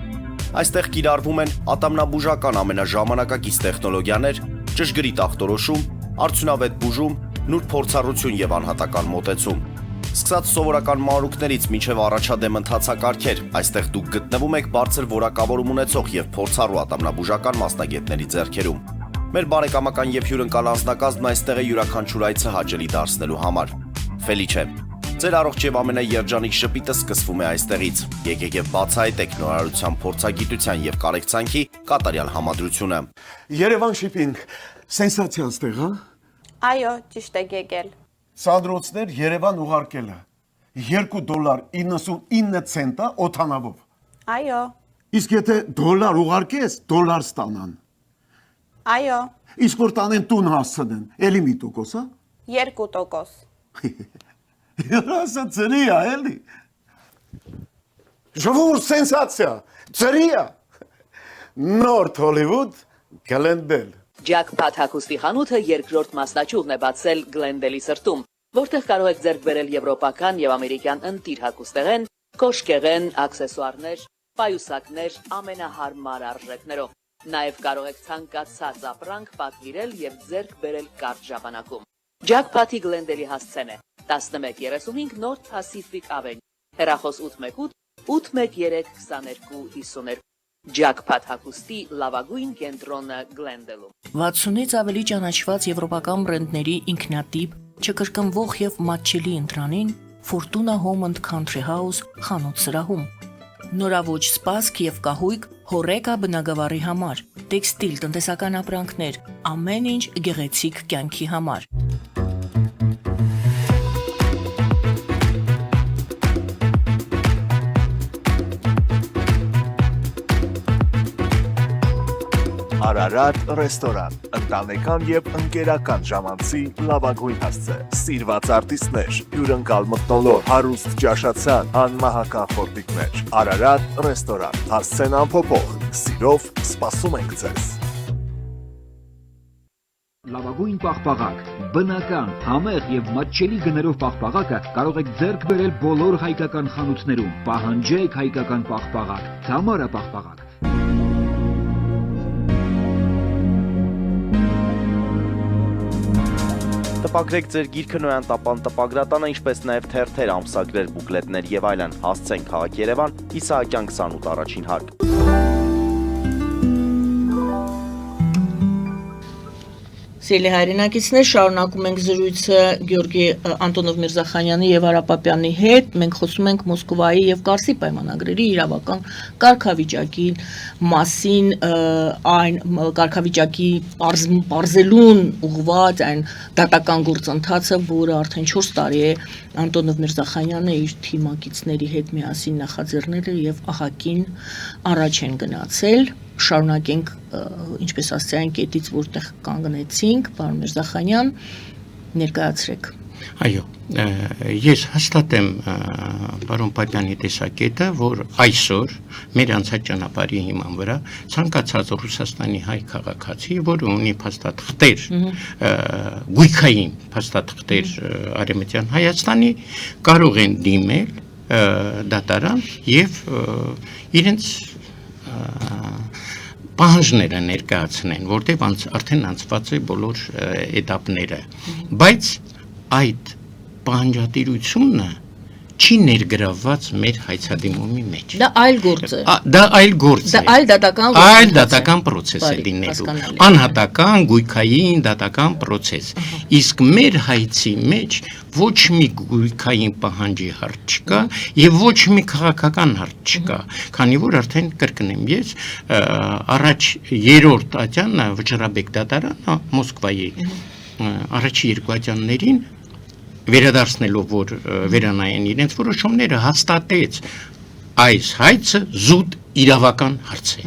Այստեղ կիրառվում են ատամնաբուժական ամենաժամանակակից տեխնոլոգիաներ, ճշգրիտ ախտորոշում, արդյունավետ բուժում, նուրբ փորձառություն եւ անհատական մոտեցում։ Սկսած սովորական մանրուքներից մինչև առաջադեմ ընթացակարգեր, այստեղ դուք գտնվում եք բարձր որակավորում ունեցող եւ փորձառու ատամնաբուժական մասնագետների ձեռքերում։ Մեր բարեկամական եւ հյուրընկալ անձնակազմն այստեղ է յուրաքանչյուր այցը հաճելի դարձնելու համար։ Ֆելիչե, ձեր առողջ եւ ամենաերջանիկ շպիտը սկսվում է այստեղից։ Եկեք եւ բացահայտեք նորարարության փորձագիտության եւ կարեկցանքի կատարյալ համադրությունը։ Երևան շիփինգ, սենսացիա ստեղ, հա։ Այո, ճիշտ եք եկել։ Սանդրոցներ Երևան ուղարկելը $2.99 օթանավով։ Այո։ Իսկ եթե դոլար ուղարկես, դոլար ստանան։ Այո։ Իսկ որ տանեն տուն հասցնեն, էլի մի տոկոս, հա։ 2%։ Երասա ծրի է, էլի։ Ժողովուրդ սենսացիա, ծրիա։ Նորթ Հոլիվուդ Գլենդել։ Ջաքփաթ հագուստի խանութը երկրորդ մասնաճյուղն է բացել Գլենդելի սրտում, որտեղ կարող եք ձեռք բերել եվրոպական եւ ամերիկյան ընտիր հագուստեղեն, կոշկեղեն, աքսեսուարներ, պայուսակներ ամենահարմար արժեքներով։ Նաեւ կարող եք ցանկացած ապրանք պատվիրել եւ ձեռք բերել կարճ ժամանակում։ Ջաքփաթի Գլենդելի հասցեն է 1135 North Pacific Avenue, հեռախոս 818 813 2252։ Ջաքփաթ հագուստի լավագույն կենտրոնը Գլենդելում։ 60-ից ավելի ճանաչված եվրոպական բրենդների ինքնատիպ, չկրկնվող եւ մատչելի ընտրանին Fortuna Home and Country House խանութ սրահում։ Նորավոճ սպասք եւ կահույք հորեկա բնագավառի համար, տեքստիլ տնտեսական ապրանքներ, ամեն ինչ գեղեցիկ կյանքի համար։ Արարատ ռեստորան, ընտանեկան եւ ընկերական ժամանցի լավագույն հասցե, սիրված արտիստներ, հյուրընկալ մթնոլորտ, հարուստ ճաշացան, անմահական խորտիկներ։ Արարատ ռեստորան, հասցեն անփոփոխ, սիրով սպասում ենք ձեզ։ Լավագույն պաղպաղակ, բնական, համեղ եւ մատչելի գներով պաղպաղակը կարող եք ձեռք բերել բոլոր հայկական խանութներում։ Պահանջեք հայկական պաղպաղակ, Թամարա պաղպաղակ։ Տպագրեք ձեր գիրքը Նոյան տապան տպագրատանը, ինչպես նաև թերթեր, ամսագրեր, բուկլետներ եւ այլն։ Հասցեն քաղաք Երևան, Իսահակյան 28 առաջին հարկ։ Սիրելի հայրենակիցներ, շարունակում ենք զրույցը Գյորգի Անտոնով Միրզախանյանի եւ Արա Պապյանի հետ։ Մենք խոսում ենք Մոսկվայի եւ Կարսի պայմանագրերի իրավական կարգավիճակի մասին, այն կարգավիճակի բարձելուն ուղղված այն դատական գործընթացը, որը արդեն 4 տարի է Անտոնով Միրզախանյանը իր թիմակիցների հետ միասին նախաձեռնել է եւ ահագին առաջ են գնացել։ Շարունակենք, ինչպես ասացի, այն կետից, որտեղ կանգնեցինք, պարոն Միրզախանյան, ներկայացրեք։ Այո, ես հաստատեմ պարոն Պապյանի տեսակետը, որ այսօր մեր անցած ճանապարհի հիման վրա ցանկացած Ռուսաստանի հայ քաղաքացի, որը ունի փաստաթղթեր, գույքային փաստաթղթեր Արևմտյան Հայաստանի, կարող են դիմել դատարան եւ իրենց պահանջները ներկայացնեն, որտեղ արդեն անցված է բոլոր էտապները, բայց այդ պահանջատիրությունը չի ներգրավված մեր հայցադիմումի մեջ։ Դա այլ գործ է։ Դա այլ գործ է։ Դա այլ դատական պրոցես է լինելու։ Անհատական, գույքային դատական պրոցես։ Իսկ մեր հայցի մեջ ոչ մի գույքային պահանջի հարց չկա եւ ոչ մի քաղաքական հարց չկա, քանի որ արդեն կրկնեմ ես առաջ երրորդ ատյանը Վճռաբեկ դատարանը Մոսկվայի առաջի երկու ատյաններին վերադարձնելով որ վերանայեն իրենց որոշումները հաստատեց այս հայցը զուտ իրավական հարց է։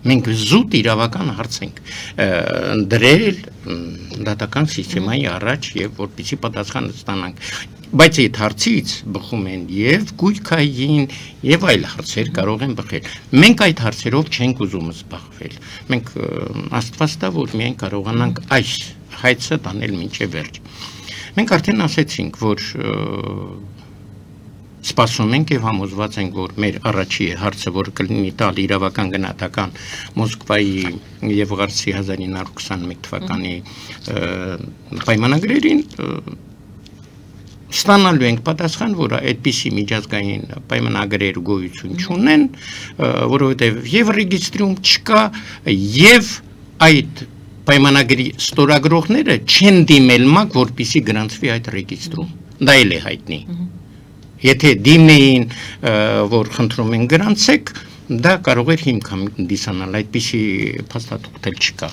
Մենք զուտ իրավական հարց ենք դրել դատական սիստեմայի առաջ եւ որպեսզի պատասխանը ստանանք, բայց այդ հարցից բխում են եւ գույքային եւ այլ հարցեր կարող են բխել։ Մենք այդ հարցերով չենք ուզում զբաղվել։ Մենք աստված տա որ միայն կարողանանք այս հայցը տանել մինչեւ վերջ։ Մենք արդեն ասեցինք, որ սպասում ենք եւ համոզված ենք, որ մեր առաջի հարցը, որ կլինի տալ իրավական գնահատական Մոսկվայի եւ Ղարսի 1921 թվականի պայմանագրերին, ստանալու ենք պատասխան, որ այդպիսի միջազգային պայմանագրեր գոյություն չունեն, որովհետեւ եւ ռեգիստրում չկա եւ այդ պայմանագրի ստորագրողները չեն դիմել ՄԱԿ, որպեսզի գրանցվի այդ ռեգիստրում։ Դա էլ է հայտնի։ Եթե դիմեին, որ խնդրում են գրանցեք, դա կարող էր հիմք հանդիսանալ, այդպիսի փաստաթուղթ էլ չկա։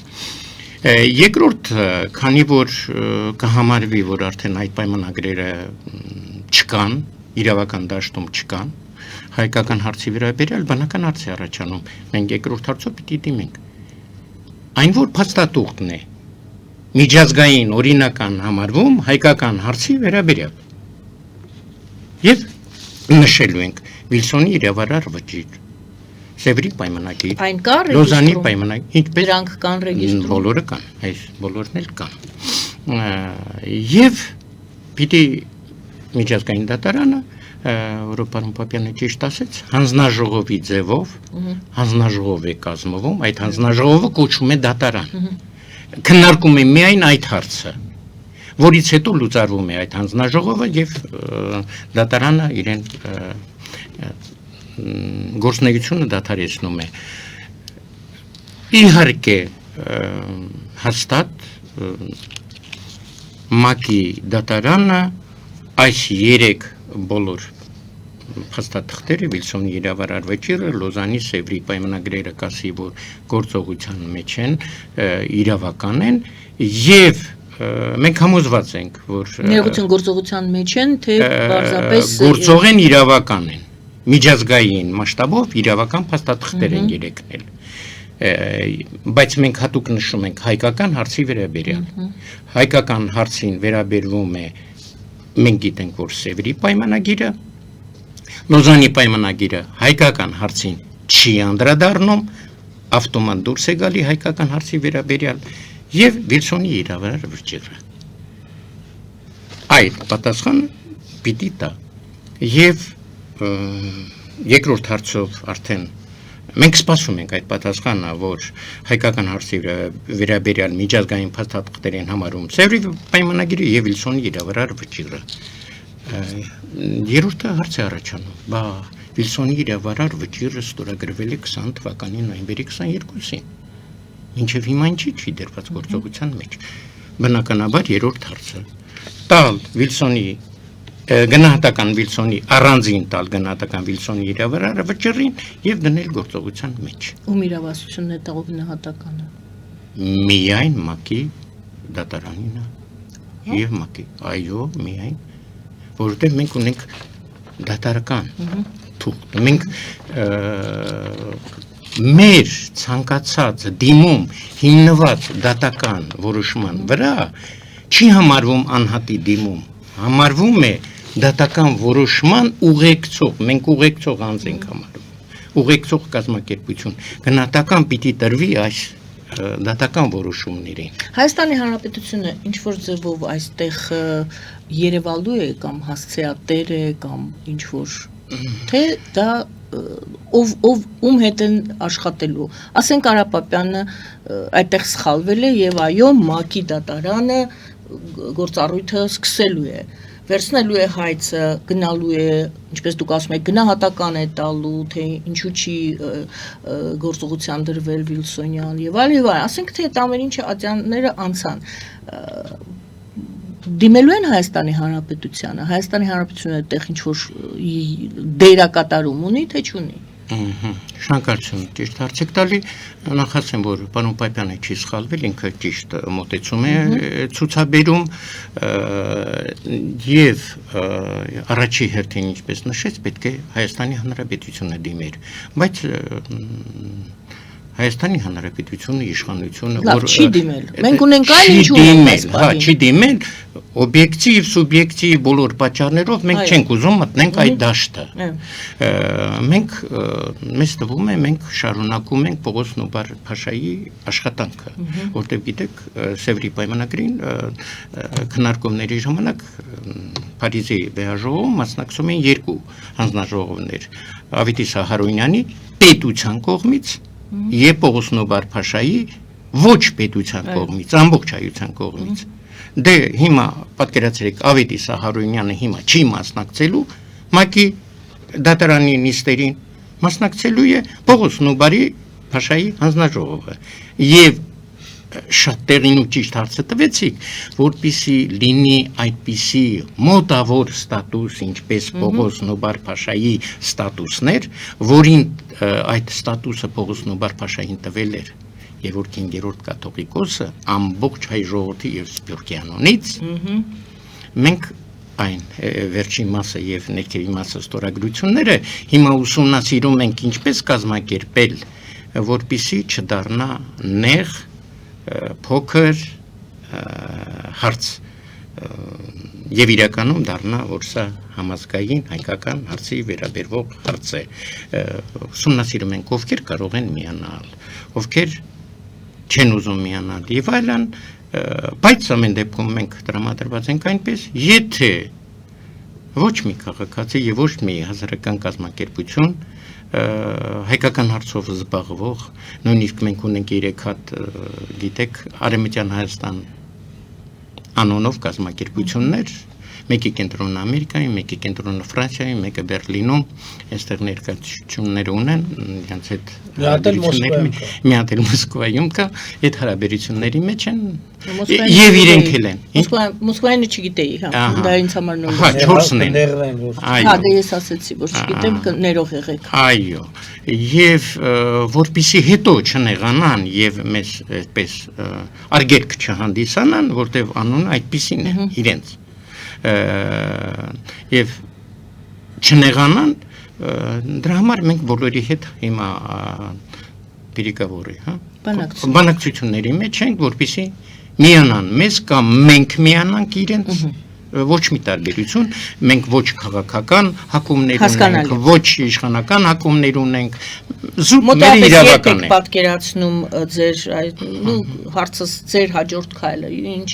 Երկրորդ, քանի որ կհամարվի, որ արդեն այդ պայմանագրերը չկան, իրավական դաշտում չկան, հայկական հարցի վերաբերյալ բանական հարց է առաջանում, մենք երկրորդ հարցով պիտի դիմենք։ Այն որ փաստաթուղթն է միջազգային օրինական համարվում հայկական հարցի վերաբերյալ։ Եվ նշելու ենք, Վիլսոնի իրավարար վճիռ, Սևրի պայմանագիր, Այն կա Լոզանի ռեգիստրում։ պայմանագիր, ինչպես Դրանք կան ռեգիստրում։ բոլորը կան, այս բոլորն էլ կան։ Եվ պիտի միջազգային դատարանը, որը պարոն Պապյանը ճիշտ ասեց, հանձնաժողովի ձևով, հանձնաժողով է կազմվում, այդ հանձնաժողովը կոչում է դատարան։ Քննարկում է միայն այդ հարցը, որից հետո լուծարվում է այդ հանձնաժողովը եւ դատարանը իրեն գործունեությունը դադարեցնում է։ Իհարկե հաստատ ՄԱԿ-ի դատարանը այս 3 բոլոր փաստաթղթերը Վիլսոնի իրավարար վճիռը, Լոզանի Սևրի պայմանագրերը կասի, որ գործողության մեջ են, իրավական են եւ մենք համոզված ենք, որ Ներողություն գործողության մեջ են, թե պարզապես գործող են, իրավական են, միջազգային մասշտաբով իրավական փաստաթղթեր են երեքնել, բայց մենք հատուկ նշում ենք հայկական հարցի վերաբերյալ, հայկական հարցին վերաբերվում է, մենք գիտենք, որ Սևրի պայմանագիրը, Լոզանի պայմանագիրը հայկական հարցին չի անդրադառնում, ավտոմատ դուրս է գալի հայկական հարցի վերաբերյալ եւ Վիլսոնի իրավարար վճիռը։ Այդ պատասխանը պիտի տա եւ երկրորդ հարցով արդեն մենք սպասում ենք այդ պատասխանը, որ հայկական հարցի վերաբերյալ միջազգային փաստաթղթեր են համարում Սևրի պայմանագիրը եւ Վիլսոնի իրավարար վճիռը։ Երրորդը հարց է առաջանում, բա Վիլսոնի իրավարար վճիռը ստորագրվել է 20 թվականի նոյեմբերի 22-ին, մինչև հիմա չի դերված գործողության մեջ։ Բնականաբար երրորդ հարցը տալ Վիլսոնի գնահատական Վիլսոնի առանձին տալ գնահատական Վիլսոնի իրավարարը վճռին եւ դնել գործողության մեջ։ Ում իրավասությունն է տալու գնահատականը։ Միայն ՄԱԿ-ի դատարանին եւ ՄԱԿ-ի, այո, միայն, որովհետեւ մենք ունենք դատարական թուղթ, մենք մեր ցանկացած դիմում հիմնված դատական որոշման վրա չի համարվում անհատի դիմում, համարվում է դատական որոշման ուղեկցող, մենք ուղեկցող անձ ենք համարում, ուղեկցող կազմակերպություն, գնահատական պիտի տրվի այս դատական որոշումներին։ Հայաստանի Հանրապետությունը ինչ որ ձևով այստեղ երևալու է կամ հասցեատեր է կամ ինչ որ թե դա ում հետ են աշխատելու։ Ասենք Արա Պապյանը այդտեղ սխալվել է եւ այո ՄԱԿ-ի դատարանը գործառույթը սկսելու է, վերցնելու է հայցը, գնալու է, ինչպես դուք ասում եք, գնահատական է տալու, թե ինչու չի գործողության դրվել Վիլսոնյան եւ այլն, ասենք թե այդ ամեն ինչը ատյանները անցան։ Դիմելու են Հայաստանի Հանրապետությանը, Հայաստանի Հանրապետությունը այդտեղ ինչ որ դերակատարում ունի, թե չունի։ Շնորհակալություն, ճիշտ հարց եք տալի, նախ ասեմ, որ պարոն Պապյանը չի սխալվել, ինքը ճիշտ մոտեցում է ցուցաբերում եւ առաջի հերթին ինչպես նշեց, պետք է Հայաստանի Հանրապետությունը դիմեր, բայց Հայաստանի Հանրապետությունը իշխանությունը որ չի դիմել։ Մենք ունենք այն ինչ ունենք, հա, չի դիմել, օբյեկտիվ, սուբյեկտիվ բոլոր պատճառներով մենք չենք ուզում մտնենք այդ դաշտը։ Մենք մեզ թվում է մենք շարունակում ենք Պողոս Նոբար Փաշայի աշխատանքը, որտեղ գիտեք, Սևրի պայմանագրին քննարկումների ժամանակ Փարիզի վեհաժողովում մասնակցում են երկու հանձնաժողովներ՝ Ավետիս Հարոյանի պետության կողմից եւ Պողոս Նոբար Փաշայի ոչ պետության կողմից, ամբողջ հայության կողմից։ Դե հիմա պատկերացրեք Ավետիս Հարոյանը հիմա չի մասնակցելու ՄԱԿ-ի դատարանի նիստերին, մասնակցելու է Պողոս Նոբարի Փաշայի հանձնաժողովը եւ շատ տեղին ու ճիշտ հարցը տվեցիք, որպեսզի լինի այդպիսի մոտավոր ստատուս, ինչպես Պողոս Նոբար Փաշայի ստատուսներ, որին այդ ստատուսը Պողոս Նոբար Փաշային տվել էր եւ որ 5-րդ կաթողիկոսը ամբողջ հայ ժողովրդի եւ Սփյուռքյանոնից մենք այն վերջին մասը եւ ներքևի մասը ստորագրությունները հիմա ուսումնասիրում ենք ինչպես կազմակերպել, որպեսզի չդառնա նեղ փոքր հարց եւ իրականում դառնա որ սա համազգային հայկական հարցի վերաբերող հարց է ուսումնասիրում ենք ովքեր կարող են միանալ ովքեր չեն ուզում միանալ եւ այլն բայց ամեն դեպքում մենք դրամատրված ենք այնպես եթե ոչ մի քաղաքացի եւ ոչ մի հասարակական կազմակերպություն հայկական հարցով զբաղվող նույնիսկ մենք ունենք 3 հատ գիտեք Արևմտյան Հայաստան անոնով կազմակերպություններ մեկը կենտրոնը Ամերիկայում, մեկը կենտրոնը Ֆրանսիայում, մեկը Բերլինում, այստեղ ներկայացություններ ունեն, իրենց հետ մի հատ էլ Մոսկվայում կա, այդ հարաբերությունների մեջ են եւ իրենք էլ են։ Մոսկվայինը չգիտեի, հա, դա ինձ համար նոր է։ Հա, 4-ն են։ Հա, դե ես ասեցի, որ չգիտեմ, ներող եղեք։ Այո, եւ որպեսի հետո չնեղանան եւ մեզ այդպես արգելք չհանդիսանան, որտեւ անունը այդպեսին է իրենց եւ չնեղանան դրա համար մենք բոլորի հետ հիմա պիրիկավորի, հա, բանակցությունների մեջ ենք, որպեսզի միանան մեզ կամ մենք միանանք իրենց ոչ մի տարբերություն, մենք ոչ քաղաքական հակումներ ունենք, ոչ իշխանական հակումներ ունենք, զուտ մեր իրավական է։ Պատկերացնում ձեր հարցս ձեր հաջորդ քայլը, ինչ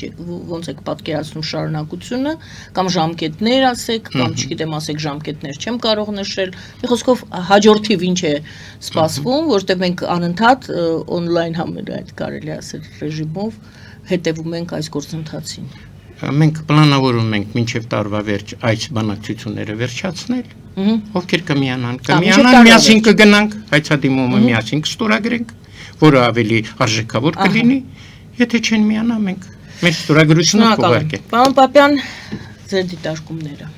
ոնց եք պատկերացնում շարունակությունը, կամ ժամկետներ ասեք, կամ չգիտեմ ասեք ժամկետներ չեմ կարող նշել։ Մի խոսքով հաջորդիվ ինչ է սպասվում, որտեղ մենք անընդհատ on-line համեր այդ կարելի ասել ռեժիմով հետևում ենք այս գործընթացին։ Մենք պլանավորում ենք մինչև տարվա վերջ այս բանակցությունները վերջացնել, ովքեր կմիանան, միասին կգնանք, հայցադիմումը միասին կստորագրենք, որը ավելի արժեքավոր կլինի, եթե չեն միանա մենք մեր ստորագրությունը կուղարկենք։ Պարոն Պապյան, ձեր դիտարկումները։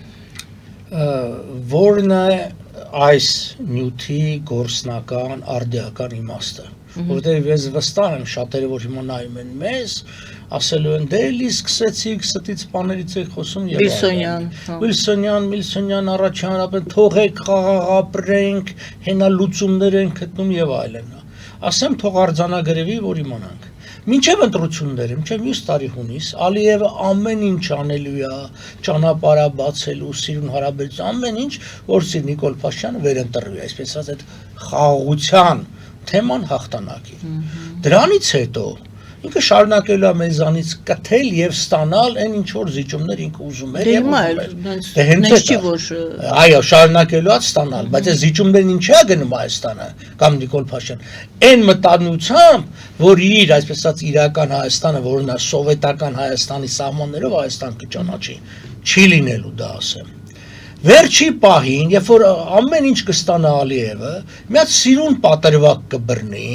Որն է այս նյութի գործնական արդիական իմաստը, որտեղ ես վստահ եմ շատերը որ հիմա նայում են մեզ ասելու են դե էլի սկսեցիք ստից բաներից եք խոսում եւ Վիլսոնյան առաջին հանրապետ թողեք խաղաղ ապրենք հենա լուծումներ են գտնում եւ այլն ասեմ թող արձանագրվի որ իմանանք մինչև ընտրությունները մինչև մյուս տարի հունիս Ալիևը ամեն ինչ անելու է ճանապարհը բացելու սիրուն հարաբերություն ամեն ինչ որ Նիկոլ Փաշինյանը վերընտրվի այսպես ասած այդ խաղաղության թեման հաղթանակի դրանից հետո ինքը շարունակելու է մեզանից կթել եւ ստանալ այն ինչ որ զիջումներ ինքը ուզում էր եւ հենց չի որ այո շարունակելու է ստանալ բայց այս զիջումներն ինչի է գնում Հայաստանը կամ Նիկոլ Փաշինյան այն մտածությամբ որ իր այսպես ասած իրական Հայաստանը որն է սովետական Հայաստանի սահմաններով Հայաստան կճանաչի չի լինելու դա ասեմ Վերջի պահին, երբ որ ամեն ինչ կստանա Ալիևը, մի հատ սիրուն պատրվակ կբռնի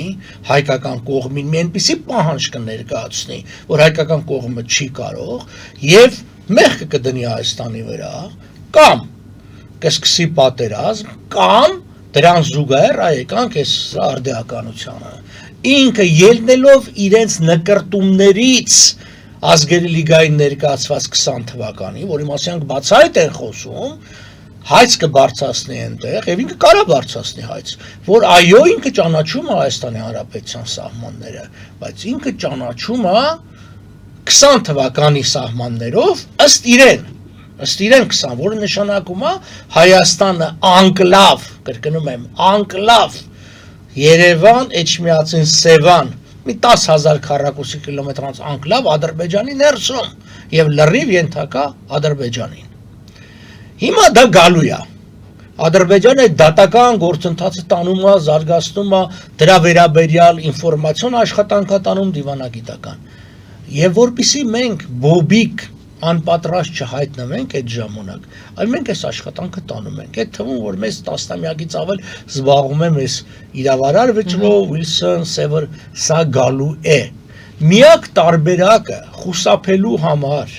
հայկական կողմին, մի այնպիսի պահանջ կներկայացնի, որ հայկական կողմը չի կարող, եւ մեղքը կդնի Հայաստանի վրա, կամ կսկսի պատերազմ, կամ դրան զուգահեռ այեկանք այս արդիականությունը։ Ինքը ելնելով իրենց նկրտումներից ազգերի լիգային ներկայացված 20 թվականի, որի մասին բացահայտ են խոսում, հայց կբարձրացնի այնտեղ, եւ ինքը կարա բարձրացնի հայց, որ այո ինքը ճանաչում է Հայաստանի Հանրապետության սահմանները, բայց ինքը ճանաչում է 20 թվականի սահմաններով ըստ իրեն 20, որը նշանակում է Հայաստանը անկլավ, կրկնում եմ, անկլավ Երևան, Էջմիածին, Սևան մի 10,000 քառակուսի կիլոմետրանց անկլավ Ադրբեջանի ներսում եւ լրիվ ենթակա Ադրբեջանին։ Հիմա դա գալու է։ Ադրբեջանը դատական գործընթացը տանում է, զարգացնում է, դրա վերաբերյալ ինֆորմացիոն աշխատանք է տանում դիվանագիտական։ Եվ որpիսի մենք բոբիկ անպատրաստ չհայտնվենք այդ ժամանակ, այլ մենք այս աշխատանքը տանում ենք։ Այդ թվում որ մեզ տասնամյակից ավել զբաղվում է մեզ իրավարար վճռով, Վիլսոն, Սևր, սա գալու է։ Միակ տարբերակը խուսափելու համար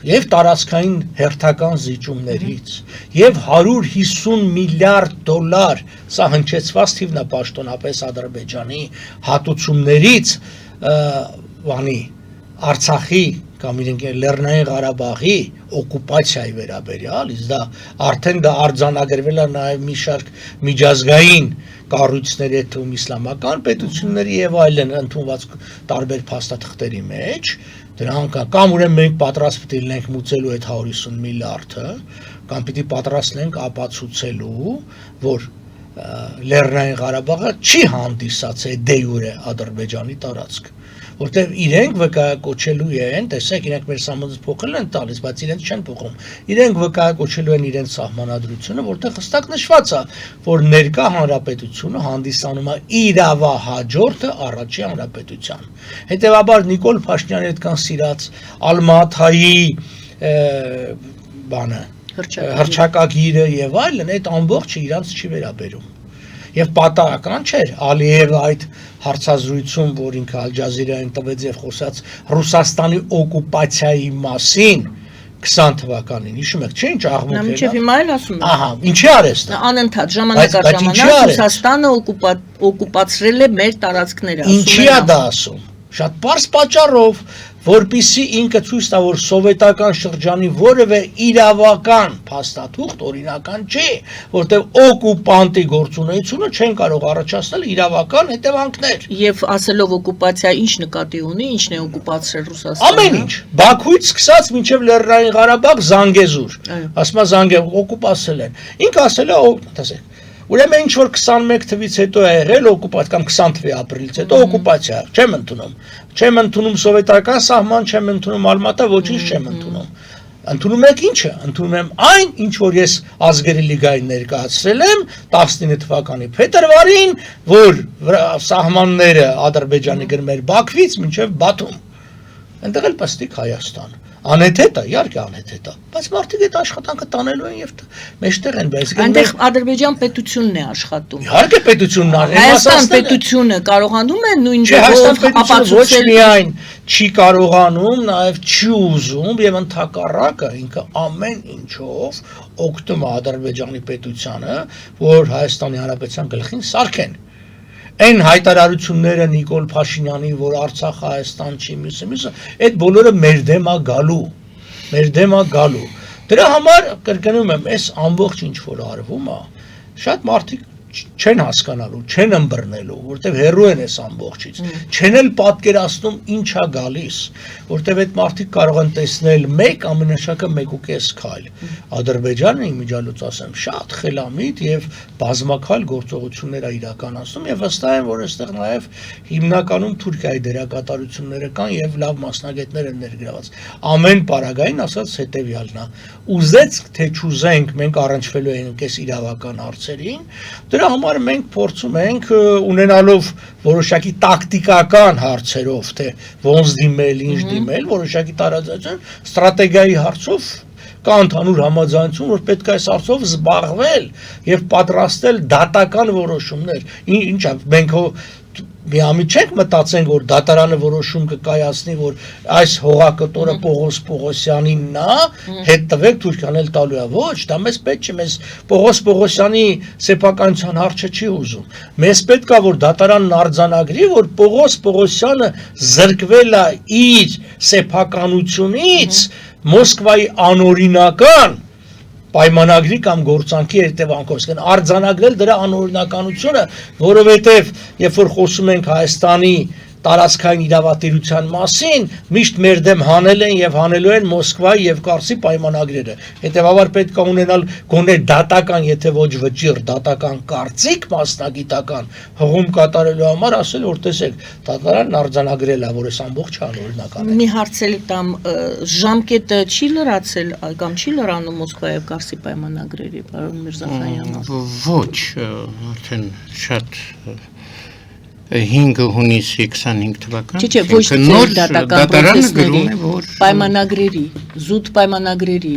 եւ տարածքային հերթական զիջումներից եւ 150 միլիարդ դոլար սա հնչեցված թիվն է պաշտոնապես Ադրբեջանի հատուցումներից բանի Արցախի կամ իրենք Լեռնային Ղարաբաղի օկուպացիայի վերաբերյալ, իսկ դա արդեն դա արձանագրվել է նաև մի շարք միջազգային կառույցների թվում իսլամական պետությունների եւ այլն ընդունված տարբեր փաստաթղթերի մեջ, դրանք կամ ուրեմն մենք պատրաստ պետք է լինենք մուծելու այդ 150 միլիարդը, կամ պիտի պատրաստ լինենք ապացուցելու, որ Լեռնային Ղարաբաղը չի հանդիսացել դե յուրե Ադրբեջանի տարածք, որտեղ իրենք վկայակոչելու են, տեսեք, իրենք մեր սահմանից փոխել են տալիս, բայց իրենց չեն փոխում։ Իրենք վկայակոչելու են իրենց սահմանադրությունը, որտեղ հստակ նշված է, որ ներկա հանրապետությունը հանդիսանում է իրավահաջորդը առաջի հանրապետության։ Հետևաբար Նիկոլ Փաշինյանի այդքան սիրած Ալմաթայի բանը հռչակագիրը եւ այլն այդ ամբողջը իրանց չի վերաբերում։ Եվ պատահական չէր Ալիևը այդ հարցազրույցում, որ ինքը Ալ Ջազիրային տվեց եւ խոսած Ռուսաստանի օկուպացիայի մասին 20 թվականին, հիշում եք, չէ՞ ինչ աղմուկ էր։ Մինչև հիմա էլ ասում եմ։ Ահա, ինչի արես դա։ Անընդհատ ժամանակ առ ժամանակ Ռուսաստանը օկուպացրել է մեր տարածքները, ասում են։ Ինչի է դա ասում։ Շատ պարզ պատճառով, որպիսի ինքը ցույց տա, որ սովետական շրջանի որևէ իրավական փաստաթուղթ օրինական չի, որտեղ օկուպանտի գործունեությունը չեն կարող առաջացնել իրավական հետևանքներ։ Եվ ասելով օկուպացիա ինչ նկատի ունի, ինչն է օկուպացրել Ռուսաստանը։ Ամեն ինչ, Բաքուից սկսած մինչև Լեռնային Ղարաբաղ, Զանգեզուր, ասում է Զանգեզուր օկուպացրել են։ Ինքը ասել է, տեսեք, ուրեմն ինչ որ 21 թվից հետո է եղել օկուպացիա կամ 20 թվի ապրիլից հետո օկուպացիա, չեմ ընդունում։ Չեմ ընդունում սովետական սահման, չեմ ընդունում Ալմատա, ոչինչ չեմ ընդունում։ Ընդունում եք ինչը, ընդունում եմ այն, ինչ որ ես ազգերի լիգային ներկայացրել եմ 19 թվականի փետրվարին, որ սահմանները Ադրբեջանի գրմեր Բաքվից մինչև Բաթում։ Այնտեղ էլ պստիկ Հայաստան։ Անհեթեթ է, իհարկե անհեթեթ է, բայց մարդիկ այդ աշխատանքը տանելու են եւ մեջտեղ են, բայց այնտեղ Ադրբեջան պետությունն է աշխատում։ Իհարկե պետությունն է, Հայաստան պետությունը կարողանում է նույն ձևով ապացուցել, ոչ միայն չի կարողանում, նաեւ չի ուզում եւ ընդհակառակը ինքը ամեն ինչով օգտվում է Ադրբեջանի պետությանը, որ Հայաստանի Հանրապետության գլխին սարքեն։ Այն հայտարարությունները Նիկոլ Փաշինյանի, որ Արցախ Հայաստան չի, մյուսը, այդ բոլորը մեր դեմ է գալու։ Դրա համար կրկնում եմ, այս ամբողջ ինչ որ արվում է, շատ մարդիկ չեն հասկանալու, չեն ըմբռնելու, որտեվ հեռու են այս ամբողջից, չեն էլ պատկերացնում ինչ է գալիս, որտեվ այդ մարդիկ կարող են տեսնել մեկ ամենաշատը 1.5 քայլ։ Ադրբեջանը իմիջիալոց ասեմ, շատ խելամիտ եւ բազմակալ գործողություններ է իրականացնում եւ վստահ եմ, որ այստեղ նաեւ հիմնականում Թուրքիայի դերակատարությունները կան եւ լավ մասնագետներ են ներգրաված։ Ամեն պարագային ասած հետեւյալն է. ուզեց թե չուզենք, մենք առնչվելու ենք այս իրավական հարցերին, դրա համար մենք փորձում ենք ունենալով որոշակի տակտիկական հարցերով, թե ոնց դիմել, ինչ դիմել, որոշակի տարածություն, ստրատեգիայի հարցով կա ընդհանուր համաձայնություն, որ պետք է այս հարցով զբաղվել եւ պատրաստել դատական որոշումներ։ Ինչա մենք միամիտ չենք մտածենք, որ դատարանը որոշում կկայացնի, որ այս հողակտորը Պողոս Պողոսյանինն է, հետ տվեք Թուրքիան էլ տալու է։ Ոչ, դա մեզ պետք չէ, մեզ Պողոս Պողոսյանի սեփականության հարցը չի ուզում։ Մեզ պետք է որ դատարանն արձանագրի, որ Պողոս Պողոսյանը զրկվել է իր սեփականությունից Մոսկվայի անօրինական պայմանագրի կամ գործանքի հետևանքով, այսինքն արձանագրել դրա անօրինականությունը, որովհետև երբ որ խոսում ենք Հայաստանի տարածքային իրավատիրության մասին, միշտ մեր դեմ հանել են եւ հանելու են Մոսկվայի եւ Կարսի պայմանագրերը։ Հետևաբար պետք է ունենալ գոնե դատական, եթե ոչ վճիռ, դատական կարծիք մասնագիտական հողում կատարելու համար, ասել որ տեսեք, դատարանն արձանագրել է, որ այս ամբողջը անօրինական է։ Մի հարցել տամ, ժամկետը չի լրացել կամ չի լրանում Մոսկվայի եւ Կարսի պայմանագրերի, պարոն Միրզախանյան։ Ոչ, արդեն շատ 5 հունիսի 25 թվական։ Չէ, ոչ նոր դատական պրոցեսների, պայմանագրերի, զուտ պայմանագրերի,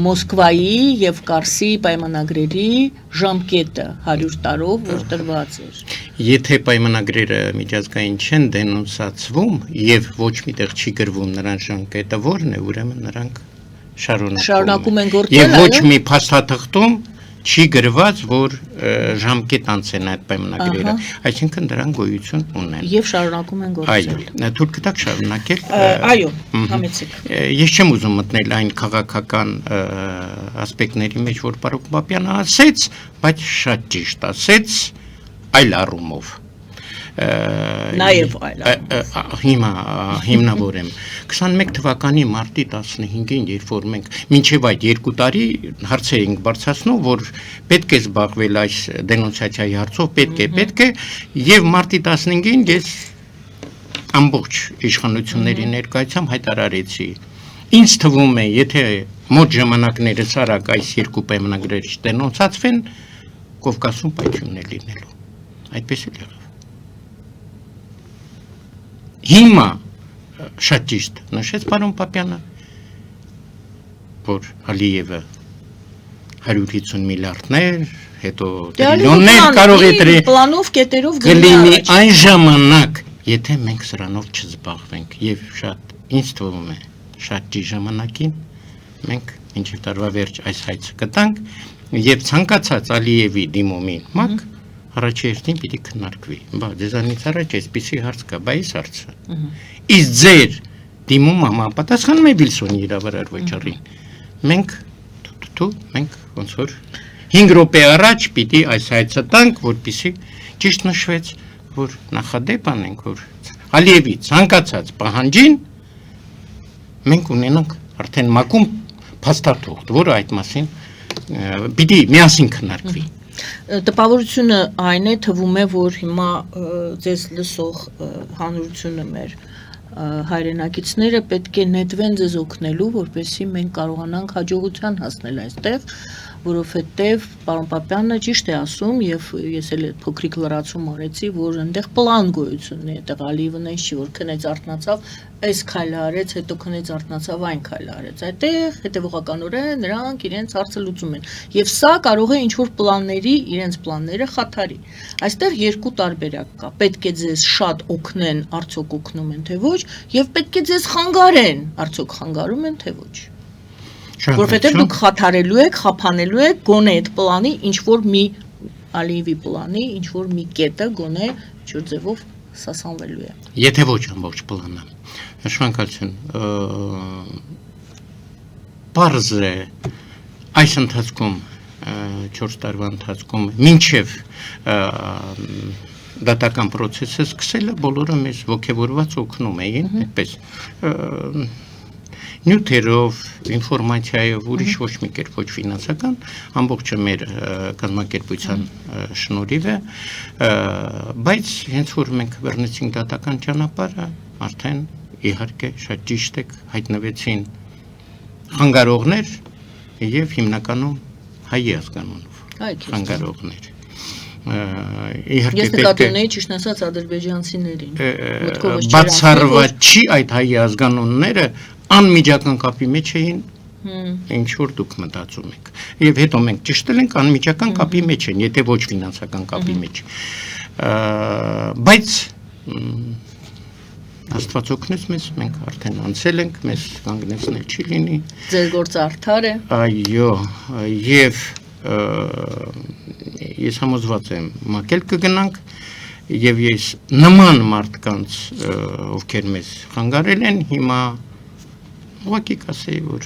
Մոսկվայի եւ Կարսի պայմանագրերի ժամկետը 100 տարով որ տրված էր։ Եթե պայմանագրերը միջազգային չեն դենոնսացվում եւ ոչ միտեղ չի գրվում նրանց ժամկետը որն է, ուրեմն նրանք շարունակում են գործել, եւ ոչ մի փաստաթղթում չի գրված, որ ժամկետ անցեն այդ պայմանագրերը, այսինքն դրան գոյություն ունեն։ Եվ շարունակում են գործել։ Այո, թույլ կտաք շարունակել։ Այո, համեցեք։ Ես չեմ ուզում մտնել այն քաղաքական ասպեկտների մեջ, որ պարոն Պապյանը ասեց, բայց շատ ճիշտ ասեց այլ առումով։ Նաև այլ հիմա հիմնավորեմ 21 թվականի մարտի 15-ին, երբ որ մենք մինչև այդ 2 տարի հարցեր ենք բարձրացնում, որ պետք է զբաղվել այս դենոնսացիայի հարցով, պետք է, եւ մարտի 15-ին ես ամբողջ իշխանությունների ներկայությամբ հայտարարեցի. ինձ թվում է, եթե մոտ ժամանակներս արագ այս երկու պայմանագրերը չդենոնսացվեն, Կովկասում պայթյունն է լինելու։ Այդպես էլ եղավ։ Հիմա շատ ճիշտ նշեց պարոն Պապյանը, որ Ալիևը 150 միլիարդներ, հետո տրիլիոններ կարող է պլանով կետերով գլինի այն ժամանակ, եթե մենք սրանով չզբաղվենք, եւ շատ ինձ թվում է շատ ճիշտ ժամանակին մենք մինչև տարվա վերջ այս հայցը կտանք եւ ցանկացած Ալիևի դիմումին մակ առաջերտին պիտի քննարկվի։ Բա դեզանից առաջ այսպիսի հարց կա, բայց հարցը։ Իսկ ձեր դիմումը համապատասխանում է Վիլսոնի իրավարար վճռին։ Մենք ոնց որ 5 րոպե առաջ պիտի այս հայցը տանք, որպեսզի ճիշտ նշվեց, որ նախադեպ անենք, որ Ալիևի ցանկացած պահանջին մենք ունենանք արդեն մակում փաստաթուղթ, որը այդ մասին պիտի միասին քննարկվի։ Տպավորությունը այն է, թվում է, որ հիմա ձեզ լսող հանրությունը մեր հայրենակիցները պետք է նետվեն ձեզ օգնելու, որպեսզի մենք կարողանանք հաջողության հասնել այստեղ, որովհետև պարոն Պապյանը ճիշտ է ասում եւ ես էլ փոքրիկ լրացում արեցի, որ այնտեղ պլան գոյություն ունի, այդտեղ Ալիևը նույնիսկ չի որ քնեց արթնացավ, այս քայլը արեց, հետո քնեց արթնացավ, այն քայլը արեց։ Այդտեղ հետևողականորեն նրանք իրենց հարցը լուծում են։ Եվ սա կարող է ինչ-որ պլանների, իրենց պլանները խաթարի։ Այստեղ երկու տարբերակ կա։ Պետք է ձեզ շատ օգնեն, արդյոք օգնում են թե ոչ, եւ պետք է ձեզ խանգարեն, արդյոք խանգարում են թե ոչ։ Որովհետև դուք խաթարելու եք, խափանելու եք գոնե այդ պլանի ինչ-որ մի Ալիևի պլանի ինչ-որ մի կետը գոնե ինչ-որ ձևով սասանվելու է։ Եթե ոչ ամբողջ պլանը։ Շնորհակալություն։ Պարզ է այս ընթացքում 4 տարվա ընթացքում մինչև դատական process-ը սկսելը բոլորը մեզ ողջավորված օգնում էին, այդպես նյութերով, ինֆորմացիայով, ուրիշ ոչ մի կերպ ոչ ֆինանսական, ամբողջը մեր կազմակերպության շնորհիվ է, բայց հենց որ մենք բռնեցինք դատական ճանապարհը, արդեն իհարկե շատ ճիշտ եք հայտնվեցին խանգարողներ եւ հիմնականում հայ ազգանունով խանգարողներ։ Ես նկատի ունեի ճիշտ ասած ադրբեջանցիներին։ Բացառված չի այդ հայ ազգանունները անմիջական կապի մեջ էին, ինչ որ դուք մտածում եք։ Եվ հետո մենք ճշտել ենք անմիջական կապի մեջ են, եթե ոչ ֆինանսական կապի մեջ։ Բայց Աստված օգնեց մեզ, մենք արդեն անցել ենք, մեզ կանգնեցնել չի լինի։ Ձեր գործը արդար է։ Այո, եւ ես համոզված եմ, մակել կգնանք եւ ես նման մարդկանց, ովքեր մեզ խանգարել են, հիմա ուղղակի կասեի, որ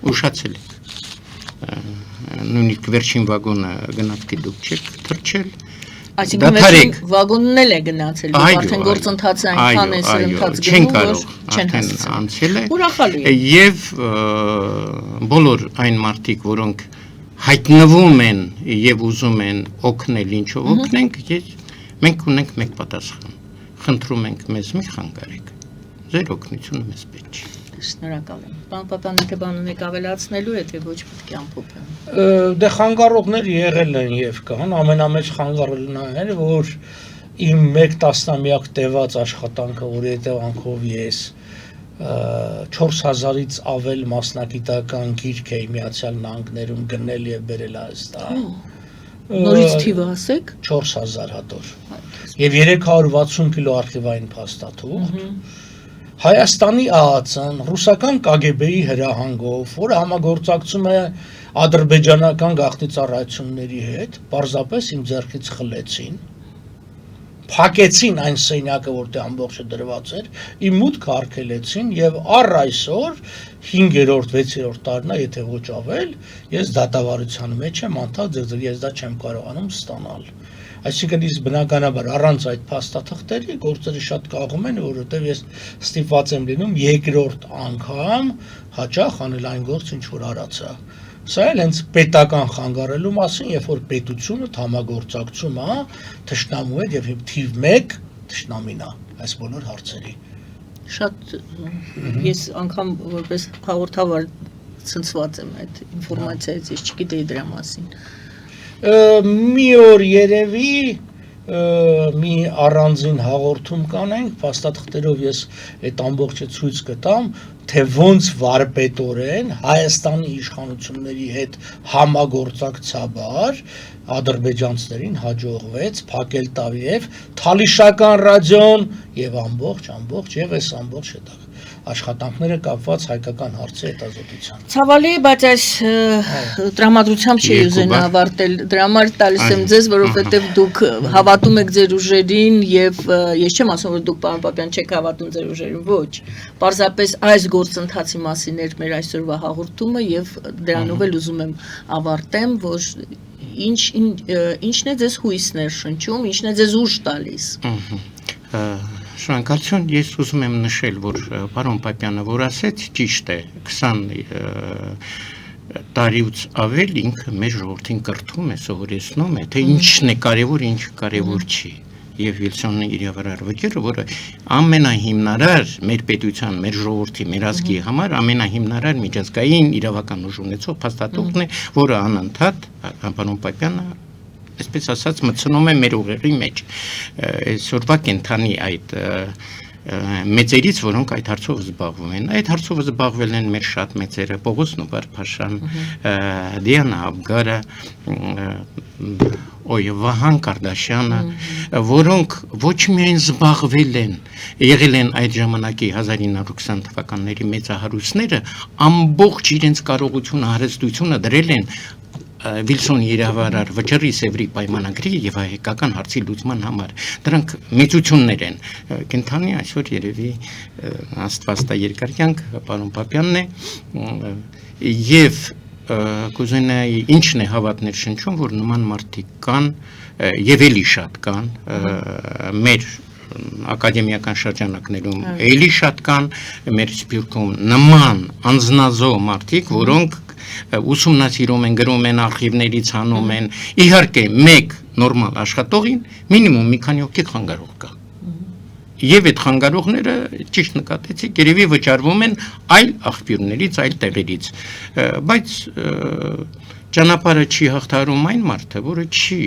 ուշացել եք, նույնիսկ վերջին վագոնը գնացքի դուք չեք թռչել, այսինքն վերջին վագոնն էլ է գնացել, արդեն գործընթացը այնքան է սրընթաց գնում, որ չեն հասցել, ուրախալի է։ Եվ բոլոր այն մարդիկ, որոնք հայտնվում են եւ ուզում են օգնել ինչով օգնենք, մենք ունենք մեկ պատասխան, խնդրում ենք մեզ մի խանգարեք, ձեր օգնությունը մեզ պետք չի։ Շնորհակալ եմ։ Պարոն Պապյան, եթե բանն եք ավելացնելու, եթե ոչ պետք է ամփոփեմ։ Դե խանգարողներ եղել են եւ կան, ամենամեծ խանգարելն այն է, որ իմ 1 տասնամյակ տևած աշխատանքը, որի հետևանքով ես 4000-ից ավել մասնագիտական գիրք էի Միացյալ Նահանգներում գնել եւ բերել Հայաստան։ Նորից թիվը ասեք։ 4000 հատոր։ Եվ 360 կիլո արխիվային փաստաթուղթ։ Հայաստանի ԱԱՑ-ն ռուսական KGB-ի հրահանգով, որը համագործակցում է ադրբեջանական գաղտնի ծառայությունների հետ, պարզապես իմ ձեռքից խլեցին, փակեցին այն սենյակը, որտեղ ամբողջը դրված էր, իմ մուտքը արգելեցին եւ առ այսօր 5-րդ, 6-րդ տարին, եթե ոչ ավել, ես դատավարության մեջ եմ, անդադ ես դա չեմ կարողանում ստանալ։ Այսինքն իսկ բնականաբար առանց այդ փաստաթղթերի գործերը շատ կաղում են, որովհետեւ ես ստիպված եմ լինում երկրորդ անգամ հաճախ անել այն գործ, ինչ որ արածա։ Սա էլ հենց պետական խանգարելու մասին, երբ որ պետությունը համագործակցում է թշնամու հետ եւ թիվ 1 թշնամին է այս բոլոր հարցերի։ Շատ ես անգամ որպես հաղորդավար ցնցված եմ այդ ինֆորմացիայից, ես չգիտեի դրա մասին։ Մի օր երևի մի առանձին հաղորդում կանենք, փաստաթղթերով ես այդ ամբողջը ցույց կտամ, թե ոնց վարպետորեն Հայաստանի իշխանությունների հետ համագործակցաբար ադրբեջանցիներին հաջողվեց փակել Տավիև, Թալիշական ռադիոն եւ ամբողջ եւ այս ամբողջ հետագա աշխատանքները կապված հայկական հարցի հետազոտության։ Ցավալի, բայց այս տրամադրությամբ չի ուզենա ավարտել։ Դրա համար տալիս եմ ձեզ, որովհետև դուք հավատում եք ձեր ուժերին եւ ես չեմ ասում, որ դուք պարոն Պապյան չեք հավատում ձեր ուժերին, ոչ։ Պարզապես այս գործընթացի մասին էր մեր այսօրվա հաղորդումը եւ դրանով էլ ուզում եմ ավարտեմ, որ ինչն է ձեզ հույսներ շնչում, ինչն է ձեզ ուժ տալիս։ Շնորհակալություն, ես ուզում եմ նշել, որ պարոն Պապյանը որ ասեց, ճիշտ է, 20 տարուց ավել ինքը մեր ժողովրդին կրթում է, սովորեցնում է, թե ինչն է կարևոր, ինչը կարևոր չի։ Եվ Վիլսոնի իրավարար վճիռը, որը ամենահիմնարար մեր պետության, մեր ժողովրդի, մեր ազգի համար ամենահիմնարար միջազգային իրավական ուժ ունեցող փաստաթուղթն է, որը անընդհատ պարոն Պապյանը այսպես ասած մտցնում է մեր ուղերի մեջ այսօրվա կենթանի այդ մեծերից, որոնք այդ հարցով զբաղվում են։ Այդ հարցով զբաղվել են մեր շատ մեծերը, Պողոս Նուբար-Փաշան, Դիանա Աբգարը, Վահան Կարդաշյանը, որոնք ոչ միայն զբաղվել են, եղել են այդ ժամանակի 1920 թվականների մեծահարուստները, ամբողջ իրենց կարողությունը, հարստությունը դրել են Վիլսոնի իրավարար վճռի Սևրի պայմանագրի եւ հայկական հարցի լուծման համար։ Դրանք մեծություններ են։ Կենթանի այսօր երևի Աստվածտա երկար կյանք պարոն Պապյանն է եւ կուզենայի ինչն է հավատներ շնչում, որ նման մարդիկ կան եւ էլի շատ կան մեր ակադեմիական շրջանակներում էլի շատ կան մեր սփյուռքում նման անձնազոհ մարդիկ, որոնք ուսումնասիրում են, գրում են, արխիվներից հանում են, իհարկե մեկ նորմալ աշխատողին մինիմում մի քանի հոգի խանգարող կա։ Եվ այդ խանգարողները ճիշտ նկատեցիք, երևի վճարվում են այլ աղբյուրներից, այլ տեղերից, բայց ճանապարհը չի հաղթահարում այն մարդը, որը չի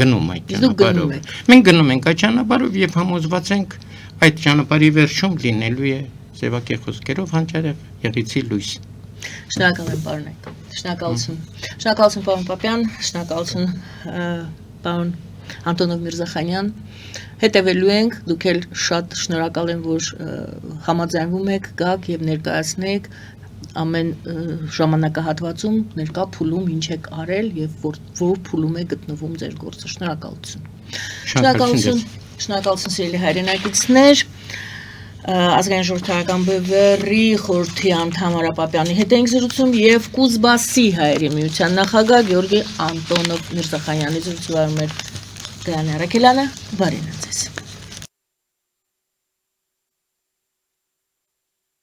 գնում այդ ճանապարհով։ Մենք գնում ենք այդ ճանապարհով եւ համոզված ենք այդ ճանապարհի վերջում լինելու է Սևակի խոսքերով հանճարեղ եղիցի լույս։ Շնորհակալ եմ պարոն Այկ, շնորհակալություն։ Շնորհակալություն պարոն Պապյան, շնորհակալություն պարոն Անտոնով Միրզախանյան։ Հետևելու ենք, դուք էլ շատ շնորհակալ եմ, որ համաձայնվում եք, գաք եւ ներկայացնեք ամեն ժամանակահատվածում ներկա փուլում ինչ եք արել եւ որ փուլում է գտնվում ձեր գործը։ Շնորհակալություն։ Շնորհակալություն սիրելի հայրենակիցներ։ Ազգային ժողովրդական բևեռի խորհրդի անդամ Արա Պապյանի հետ ենք զրուցում եւ Կուզբասի հայերի միության նախագահ Գեորգի Անտոնով Միրզախանյանի զրուցում էր Գայանե Արաքելյանը, բարի ձեզ։